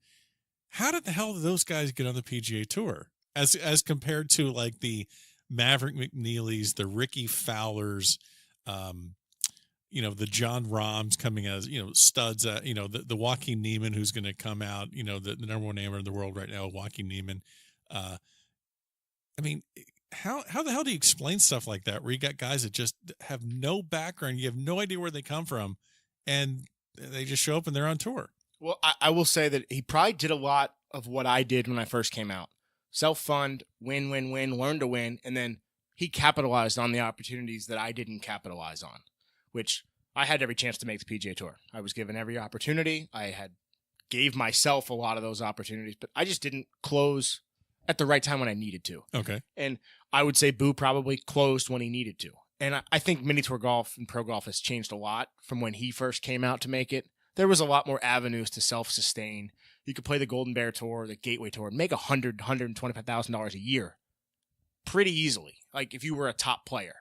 how did the hell do those guys get on the PGA Tour as compared to the Maverick McNeelys, the Ricky Fowlers, the John Rahms coming as, studs, the Joaquin Neiman, who's going to come out, the number one amateur in the world right now, Joaquin Neiman. How the hell do you explain stuff like that where you got guys that just have no background, you have no idea where they come from, and they just show up and they're on tour? Well, I will say that he probably did a lot of what I did when I first came out. Self-fund, win, learn to win, and then he capitalized on the opportunities that I didn't capitalize on, which I had every chance to make the PGA Tour. I was given every opportunity. I gave myself a lot of those opportunities, but I just didn't close at the right time when I needed to. Okay. And I would say Boo probably closed when he needed to. And I think mini tour golf and pro golf has changed a lot from when he first came out to make it. There was a lot more avenues to self-sustain. You could play the Golden Bear Tour, the Gateway Tour, and make $125,000 a year pretty easily, like if you were a top player.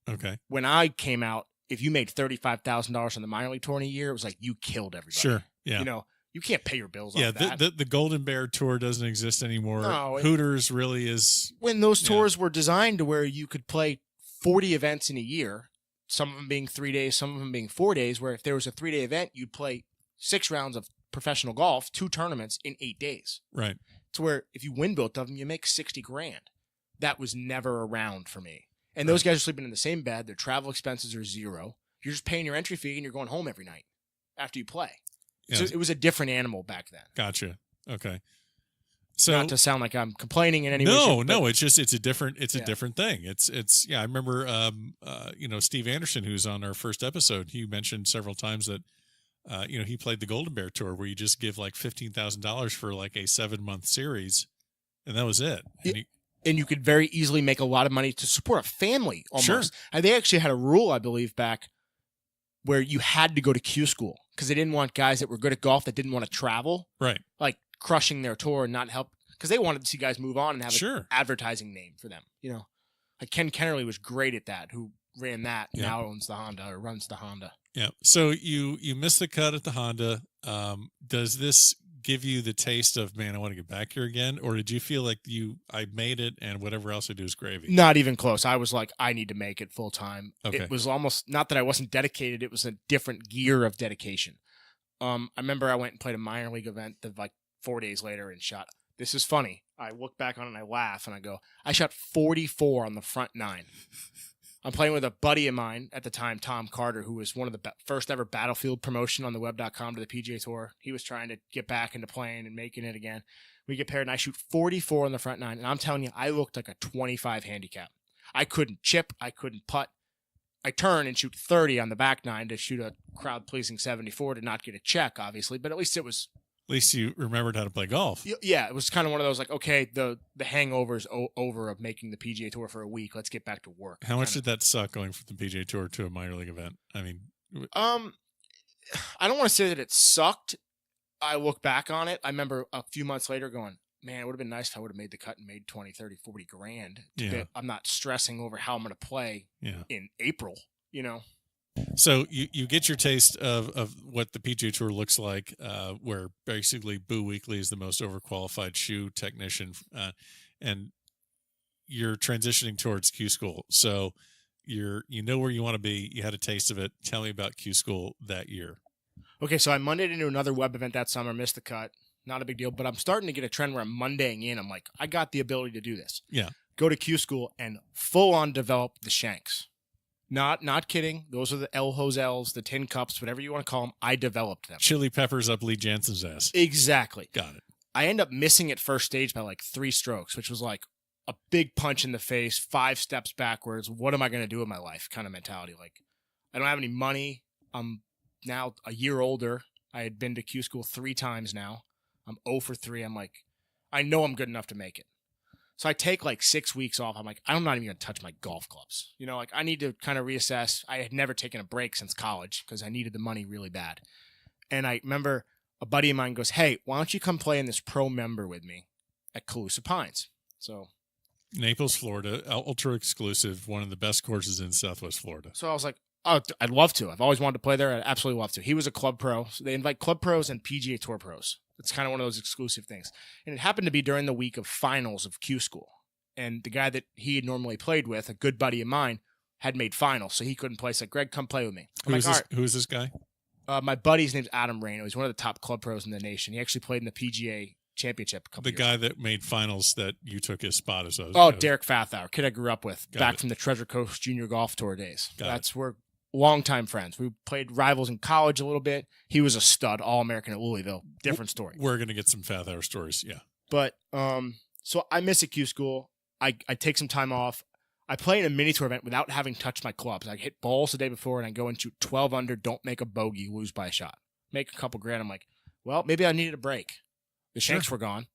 Okay. When I came out, if you made $35,000 on the minor league tour in a year, it was like you killed everybody. Sure. Yeah. You can't pay your bills yeah, off that. the Golden Bear Tour doesn't exist anymore. No, Hooters really is. When those tours were designed to where you could play 40 events in a year, some of them being 3 days, some of them being 4 days, where if there was a 3-day event, you'd play 6 rounds of professional golf, 2 tournaments in 8 days. Right. To where if you win both of them, you make $60,000. That was never around for me. And those guys are sleeping in the same bed. Their travel expenses are zero. You're just paying your entry fee and you're going home every night after you play. Yeah. So it was a different animal back then. Gotcha. Okay. So not to sound like I'm complaining in any way. No, it's a different thing. It's I remember Steve Anderson, who's on our first episode, he mentioned several times that he played the Golden Bear Tour where you just give like $15,000 for like a 7-month series, and that was it. And you could very easily make a lot of money to support a family almost. Sure. And they actually had a rule, I believe, back where you had to go to Q school because they didn't want guys that were good at golf that didn't want to travel. Right. Like crushing their tour and not help because they wanted to see guys move on and have an Sure. advertising name for them. Like Ken Kennerly was great at that, who ran that, now owns the Honda or runs the Honda. Yeah. So you missed the cut at the Honda. Does this give you the taste of, man, I want to get back here again? Or did you feel like I made it and whatever else I do is gravy? Not even close. I was like, I need to make it full time. Okay. It was almost not that I wasn't dedicated. It was a different gear of dedication. I remember I went and played a minor league event that like 4 days later and shot. This is funny. I look back on it and I laugh and I go, I shot 44 on the front 9. I'm playing with a buddy of mine at the time, Tom Carter, who was one of the first ever Battlefield promotion on the web.com to the PGA Tour. He was trying to get back into playing and making it again. We get paired and I shoot 44 on the front 9. And I'm telling you, I looked like a 25 handicap. I couldn't chip. I couldn't putt. I turn and shoot 30 on the back 9 to shoot a crowd-pleasing 74 to not get a check, obviously. But at least it was... At least you remembered how to play golf. Yeah, it was kind of one of those like, okay, the hangover's over of making the PGA Tour for a week. Let's get back to work. How much did that suck going from the PGA Tour to a minor league event? I mean, I don't want to say that it sucked. I look back on it. I remember a few months later going, man, it would have been nice if I would have made the cut and made 20, 30, 40 grand. I'm not stressing over how I'm going to play in April, So you get your taste of what the PGA Tour looks like, where basically Boo Weekley is the most overqualified shoe technician, and you're transitioning towards Q School. So you know where you want to be. You had a taste of it. Tell me about Q School that year. Okay, so I Mondayed into another web event that summer, missed the cut. Not a big deal, but I'm starting to get a trend where I'm Mondaying in. I'm like, I got the ability to do this. Yeah. Go to Q School and full on develop the shanks. Not kidding. Those are the El Hosels, the tin cups, whatever you want to call them. I developed them. Chili peppers up Lee Jansen's ass. Exactly. Got it. I end up missing it first stage by like 3 strokes, which was like a big punch in the face, 5 steps backwards. What am I going to do with my life kind of mentality? Like, I don't have any money. I'm now a year older. I had been to Q School 3 times now. I'm 0 for 3. I'm like, I know I'm good enough to make it. So I take like 6 weeks off. I'm like, I'm not even going to touch my golf clubs. Like I need to kind of reassess. I had never taken a break since college because I needed the money really bad. And I remember a buddy of mine goes, hey, why don't you come play in this pro member with me at Calusa Pines? So Naples, Florida, ultra exclusive, one of the best courses in Southwest Florida. So I was like, oh, I'd love to. I've always wanted to play there. I'd absolutely love to. He was a club pro. So they invite club pros and PGA Tour pros. It's kind of one of those exclusive things. And it happened to be during the week of finals of Q School. And the guy that he had normally played with, a good buddy of mine, had made finals, so he couldn't play. He's like, Greg, come play with me. Who is this guy? My buddy's name's Adam Reno. He's one of the top club pros in the nation. He actually played in the PGA championship a couple years ago. The guy that made finals that you took his spot as Derek Fathauer, kid I grew up with, from the Treasure Coast Junior Golf Tour days. We're longtime friends. We played rivals in college a little bit. He was a stud, All-American at Louisville. Different story. We're going to get some Fathauer stories, yeah. But, so I miss a Q school. I take some time off. I play in a mini tour event without having touched my clubs. I hit balls the day before, and I go and shoot 12 under, don't make a bogey, lose by a shot. Make a couple grand. I'm like, well, maybe I needed a break. The shanks were gone.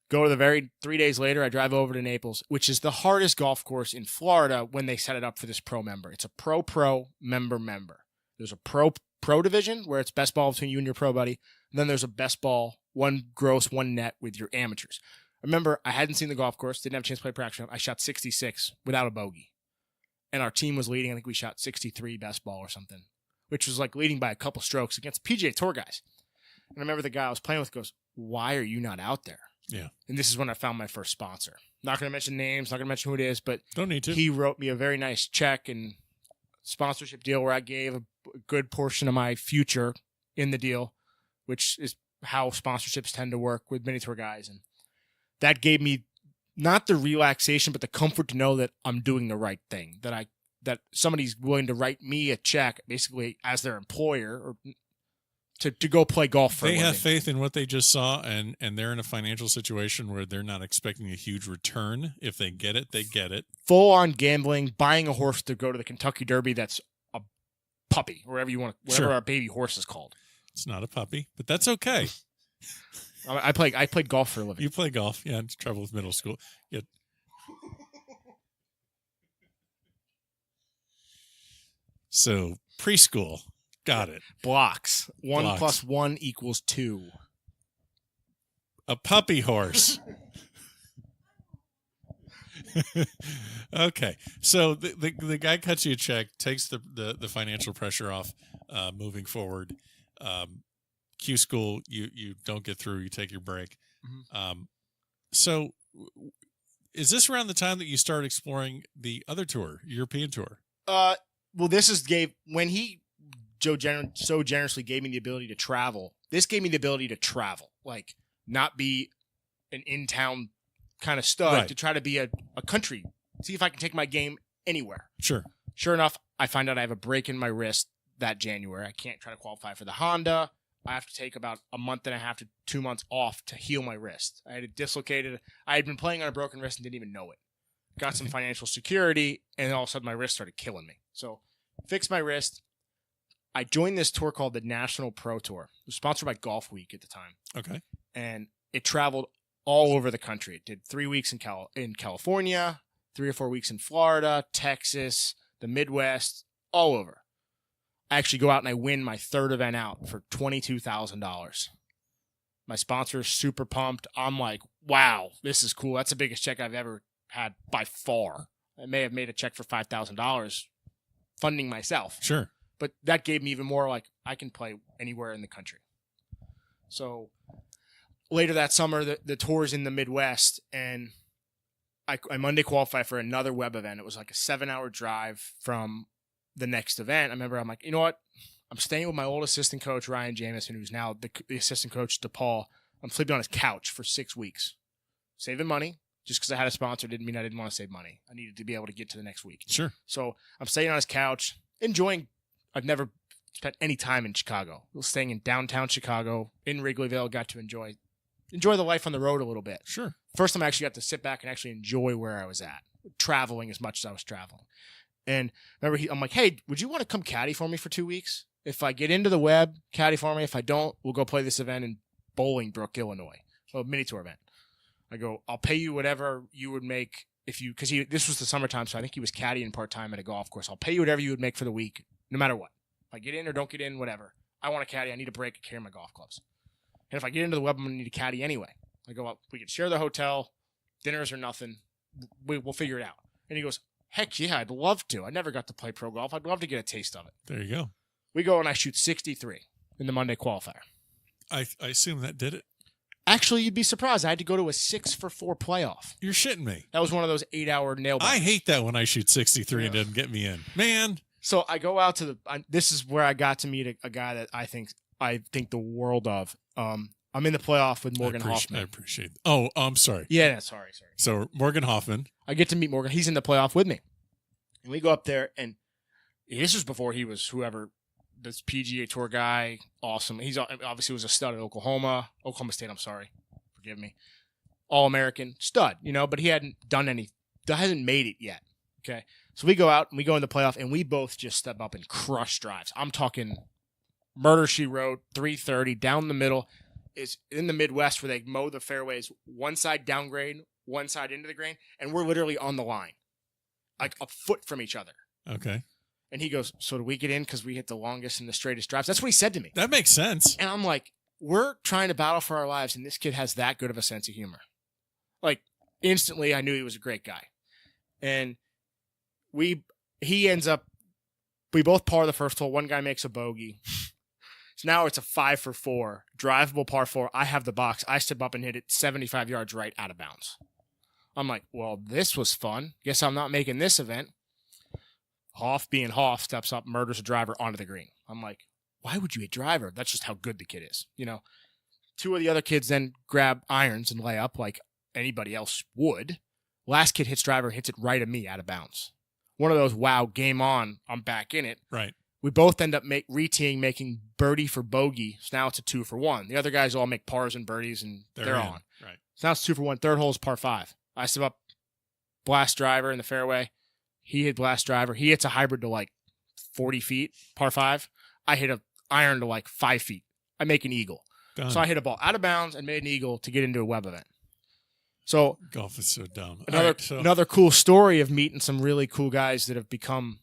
Go to the 3 days later, I drive over to Naples, which is the hardest golf course in Florida when they set it up for this pro member. It's a pro member. There's a pro division where it's best ball between you and your pro buddy. And then there's a best ball, one gross, one net with your amateurs. Remember, I hadn't seen the golf course, didn't have a chance to play practice. I shot 66 without a bogey. And our team was leading. I think we shot 63 best ball or something, which was like leading by a couple strokes against PGA Tour guys. And I remember the guy I was playing with goes, why are you not out there? Yeah. And this is when I found my first sponsor. Not going to mention names, not going to mention who it is, but don't need to. He wrote me a very nice check and sponsorship deal where I gave a good portion of my future in the deal, which is how sponsorships tend to work with mini tour guys. And that gave me not the relaxation, but the comfort to know that I'm doing the right thing, that somebody's willing to write me a check basically as their employer or to go play golf for a living. They have faith in what they just saw, and they're in a financial situation where they're not expecting a huge return. If they get it, they get it. Full on gambling, buying a horse to go to the Kentucky Derby that's a puppy, or whatever our baby horse is called. It's not a puppy, but that's okay. I played golf for a living. You play golf, yeah. It's trouble with middle school. Yeah. So preschool, got it. Blocks. 1 + 1 = 2. A puppy horse. Okay, so the guy cuts you a check, takes the financial pressure off, moving forward. Q school, you don't get through, you take your break. Mm-hmm. So is this around the time that you start exploring the other tour, European tour? Well, this is when Joe so generously gave me the ability to travel. This gave me the ability to travel, like not be an in-town kind of stud, right, to try to be a country, see if I can take my game anywhere. Sure. Sure enough, I find out I have a break in my wrist that January. I can't try to qualify for the Honda. I have to take about a month and a half to 2 months off to heal my wrist. I had it dislocated. I had been playing on a broken wrist and didn't even know it. Got some financial security, and all of a sudden my wrist started killing me. So fixed my wrist. I joined this tour called the National Pro Tour. It was sponsored by Golf Week at the time. Okay. And it traveled all over the country. It did 3 weeks in California, 3 or 4 weeks in Florida, Texas, the Midwest, all over. I actually go out and I win my third event out for $22,000. My sponsor is super pumped. I'm like, wow, this is cool. That's the biggest check I've ever had by far. I may have made a check for $5,000 funding myself. Sure. But that gave me even more, like, I can play anywhere in the country. So later that summer, the tour's in the Midwest, and I Monday qualified for another web event. It was like a 7-hour drive from the next event. I remember I'm like, you know what? I'm staying with my old assistant coach, Ryan Jamison, who's now the assistant coach to Paul. I'm sleeping on his couch for 6 weeks. Saving money. Just because I had a sponsor didn't mean I didn't want to save money. I needed to be able to get to the next week. Sure. So I'm staying on his couch, enjoying. I've never spent any time in Chicago. I was staying in downtown Chicago, in Wrigleyville, got to enjoy the life on the road a little bit. Sure. First time I actually got to sit back and actually enjoy where I was at, traveling as much as I was traveling. And remember, I'm like, hey, would you want to come caddy for me for 2 weeks? If I get into the web, caddy for me. If I don't, we'll go play this event in Bolingbrook, Illinois, a mini tour event. I go, I'll pay you whatever you would make because this was the summertime, so I think he was caddying part-time at a golf course. I'll pay you whatever you would make for the week, no matter what. If I get in or don't get in, whatever. I want to caddy. I need a break and carry my golf clubs. And if I get into the web, I'm going to need a caddy anyway. I go, well, we can share the hotel, dinners or nothing. We'll figure it out. And he goes, heck yeah, I'd love to. I never got to play pro golf. I'd love to get a taste of it. There you go. We go and I shoot 63 in the Monday qualifier. I assume that did it. Actually, you'd be surprised. I had to go to a 6-for-4 playoff. You're shitting me. That was one of those 8-hour nail biters. I hate that when I shoot 63 and doesn't get me in. Man. So I go out to this is where I got to meet a guy that I think the world of. I'm in the playoff with Morgan Hoffman. I appreciate it. Oh, I'm sorry. Yeah, sorry. So Morgan Hoffman. I get to meet Morgan. He's in the playoff with me. And we go up there, and this was before he was whoever, this PGA Tour guy. Awesome. He's obviously was a stud at Oklahoma State, I'm sorry. Forgive me. All-American. Stud, but he hasn't made it yet. Okay. So we go out, and we go in the playoff, and we both just step up and crush drives. I'm talking Murder, She Wrote, 330, down the middle. Is in the Midwest where they mow the fairways, one side downgrade, one side into the grain, and we're literally on the line, like a foot from each other. Okay. And he goes, so do we get in because we hit the longest and the straightest drives? That's what he said to me. That makes sense. And I'm like, we're trying to battle for our lives, and this kid has that good of a sense of humor. Like, instantly, I knew he was a great guy. And we both par the first hole. One guy makes a bogey. So now it's a 5-for-4, drivable par 4. I have the box. I step up and hit it 75 yards right out of bounds. I'm like, well, this was fun. Guess I'm not making this event. Hoff, being Hoff, steps up, murders a driver onto the green. I'm like, why would you hit driver? That's just how good the kid is. Two of the other kids then grab irons and lay up like anybody else would. Last kid hits driver, hits it right at me out of bounds. One of those, wow, game on, I'm back in it. Right. We both end up re-teeing, making birdie for bogey. So now it's a 2-for-1. The other guys all make pars and birdies, and they're on. Right. So now it's 2-for-1. Third hole is par 5. I step up, blast driver in the fairway. He hit blast driver. He hits a hybrid to like 40 feet, par 5. I hit an iron to like 5 feet. I make an eagle. Done. So I hit a ball out of bounds and made an eagle to get into a web event. So golf is so dumb. Another cool story of meeting some really cool guys that have become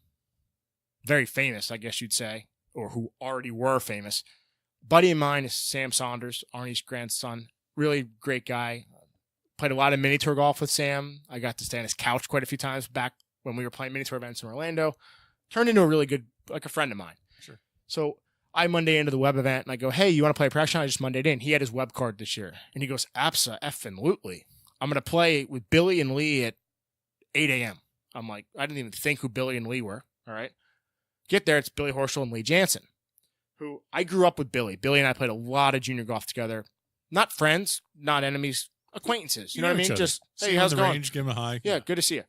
very famous, I guess you'd say, or who already were famous. Buddy of mine is Sam Saunders, Arnie's grandson. Really great guy. Played a lot of mini tour golf with Sam. I got to stay on his couch quite a few times back when we were playing mini tour events in Orlando. Turned into a really good, like a friend of mine. Sure. So I Monday into the web event, and I go, hey, you want to play a practice round? I just Mondayed in. He had his web card this year. And he goes, abso-effing-lutely. I'm going to play with Billy and Lee at 8 a.m. I'm like, I didn't even think who Billy and Lee were. All right. Get there, it's Billy Horschel and Lee Jansen, who I grew up with Billy. Billy and I played a lot of junior golf together. Not friends, not enemies, acquaintances. You know what I mean? Just, hey, how's it going? Range, give him a high. Yeah, good to see you.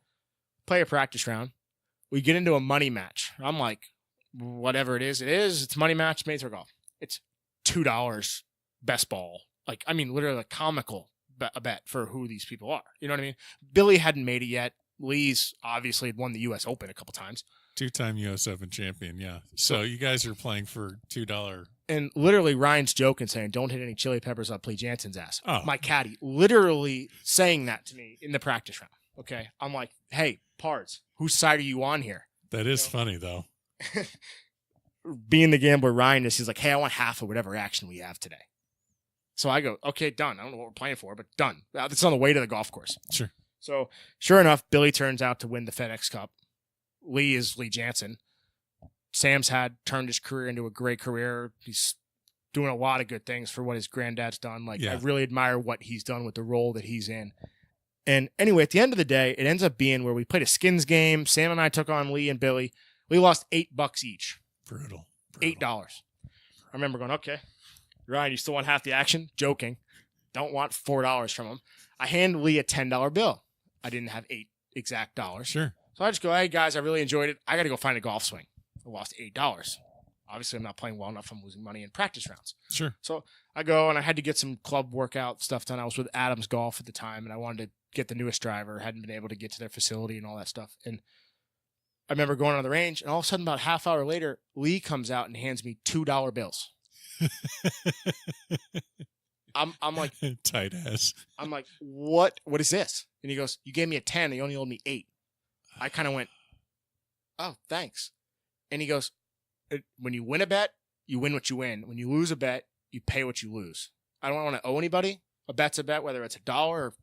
Play a practice round. We get into a money match. I'm like, whatever it is. It's money match, mini tour golf. It's $2 best ball. Like, I mean, literally a comical a bet for who these people are. You know what I mean? Billy hadn't made it yet. Lee's obviously had won the U.S. Open a couple times. 2-time U.S. Open champion, yeah. So you guys are playing for $2. And literally Ryan's joking, saying, don't hit any chili peppers on Lee Jansen's ass. Oh. My caddy literally saying that to me in the practice round. Okay. I'm like, hey, Pards, whose side are you on here? That is funny, though. Being the gambler Ryan is, he's like, hey, I want half of whatever action we have today. So I go, okay, done. I don't know what we're playing for, but done. It's on the way to the golf course. Sure. So sure enough, Billy turns out to win the FedEx Cup. Lee is Lee Jansen. Sam's turned his career into a great career. He's doing a lot of good things for what his granddad's done. Like, I really admire what he's done with the role that he's in. And anyway, at the end of the day, it ends up being where we played a skins game. Sam and I took on Lee and Billy. We lost $8 each. Brutal. $8. I remember going, okay, Ryan, you still want half the action? Joking. Don't want $4 from him. I hand Lee a $10 bill. I didn't have $8 exact dollars. Sure. So I just go, hey, guys, I really enjoyed it. I got to go find a golf swing. I lost $8. Obviously, I'm not playing well enough. I'm losing money in practice rounds. Sure. So I go, and I had to get some club workout stuff done. I was with Adams Golf at the time, and I wanted to get the newest driver. Hadn't been able to get to their facility and all that stuff. And I remember going on the range, and all of a sudden, about a half hour later, Lee comes out and hands me $2 bills. I'm like, tight ass. I'm like, what is this? And he goes, you gave me a 10, and you only owed me 8. I kind of went, oh, thanks. And he goes, when you win a bet, you win what you win. When you lose a bet, you pay what you lose. I don't want to owe anybody. A bet's a bet, whether it's $1 or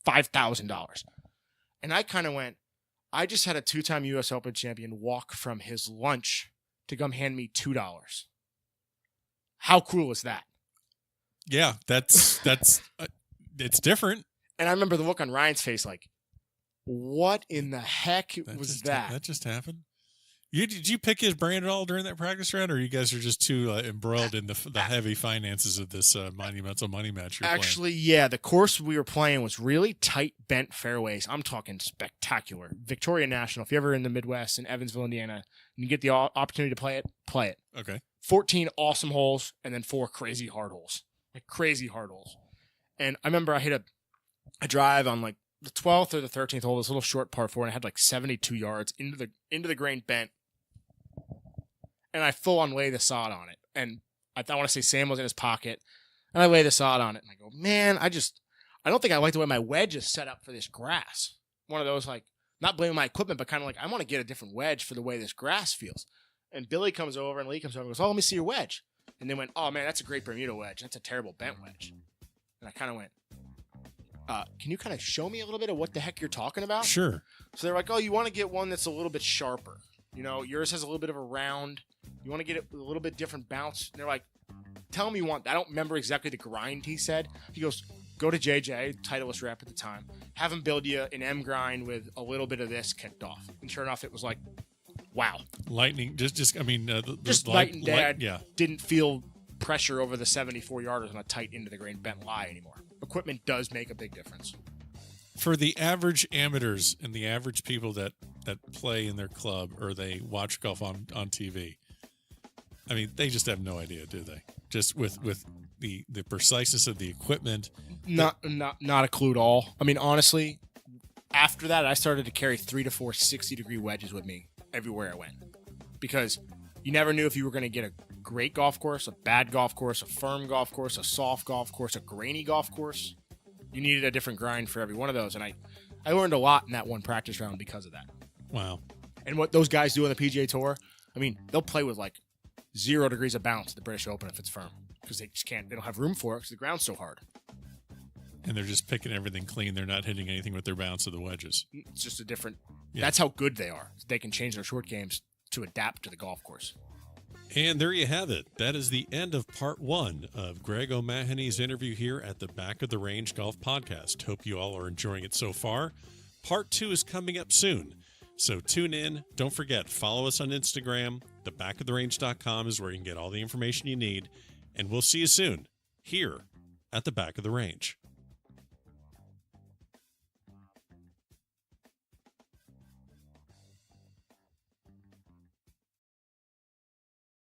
$5,000. And I kind of went, I just had a 2-time U.S. Open champion walk from his lunch to come hand me $2. How cool is that? Yeah, that's it's different. And I remember the look on Ryan's face, like, what in the heck was that? That just happened. Did you pick his brain at all during that practice round, or you guys are just too embroiled in the heavy finances of this monumental money match? Actually, yeah, the course we were playing was really tight, bent fairways. I'm talking spectacular. Victoria National. If you're ever in the Midwest in Evansville, Indiana, and you get the opportunity to play it, play it. Okay. 14 awesome holes and then 4 crazy hard holes, like crazy hard holes. And I remember I hit a drive on like the 12th or the 13th hole, this little short par 4, and I had like 72 yards into the grain bent. And I full on lay the sod on it. And I want to say Sam was in his pocket. And I lay the sod on it. And I go, man, I don't think I like the way my wedge is set up for this grass. One of those, like, not blaming my equipment, but kind of like, I want to get a different wedge for the way this grass feels. And Billy comes over and Lee comes over and goes, oh, let me see your wedge. And they went, oh, man, that's a great Bermuda wedge. That's a terrible bent wedge. And I kind of went, can you kind of show me a little bit of what the heck you're talking about? Sure. So they're like, oh, you want to get one that's a little bit sharper. You know, yours has a little bit of a round. You want to get it with a little bit different bounce. And they're like, tell me you want. I don't remember exactly the grind he said. He goes, go to JJ, Titleist rep at the time. Have him build you an M grind with a little bit of this kicked off. And sure enough, it was like, wow. Lightning. Just light and day. Yeah. Didn't feel pressure over the 74 yarders on a tight into the grain bent lie anymore. Equipment does make a big difference. For the average amateurs and the average people that play in their club or they watch golf on TV, I mean, they just have no idea, do they? Just with the preciseness of the equipment. Not a clue at all. I mean, honestly, after that, I started to carry 3 to 4 60-degree wedges with me everywhere I went. Because you never knew if you were going to get a great golf course, a bad golf course, a firm golf course, a soft golf course, a grainy golf course. You needed a different grind for every one of those. And I learned a lot in that one practice round because of that. Wow. And what those guys do on the PGA Tour, I mean, they'll play with like 0 degrees of bounce at the British Open if it's firm. Because they just can't, they don't have room for it because the ground's so hard. And they're just picking everything clean. They're not hitting anything with their bounce of the wedges. It's just a different, that's how good they are. They can change their short games to adapt to the golf course. And there you have it. That is the end of part 1 of Greg O'Mahony's interview here at the Back of the Range Golf Podcast. Hope you all are enjoying it so far. Part 2 is coming up soon. So tune in. Don't forget, follow us on Instagram. Thebackoftherange.com is where you can get all the information you need. And we'll see you soon here at the Back of the Range.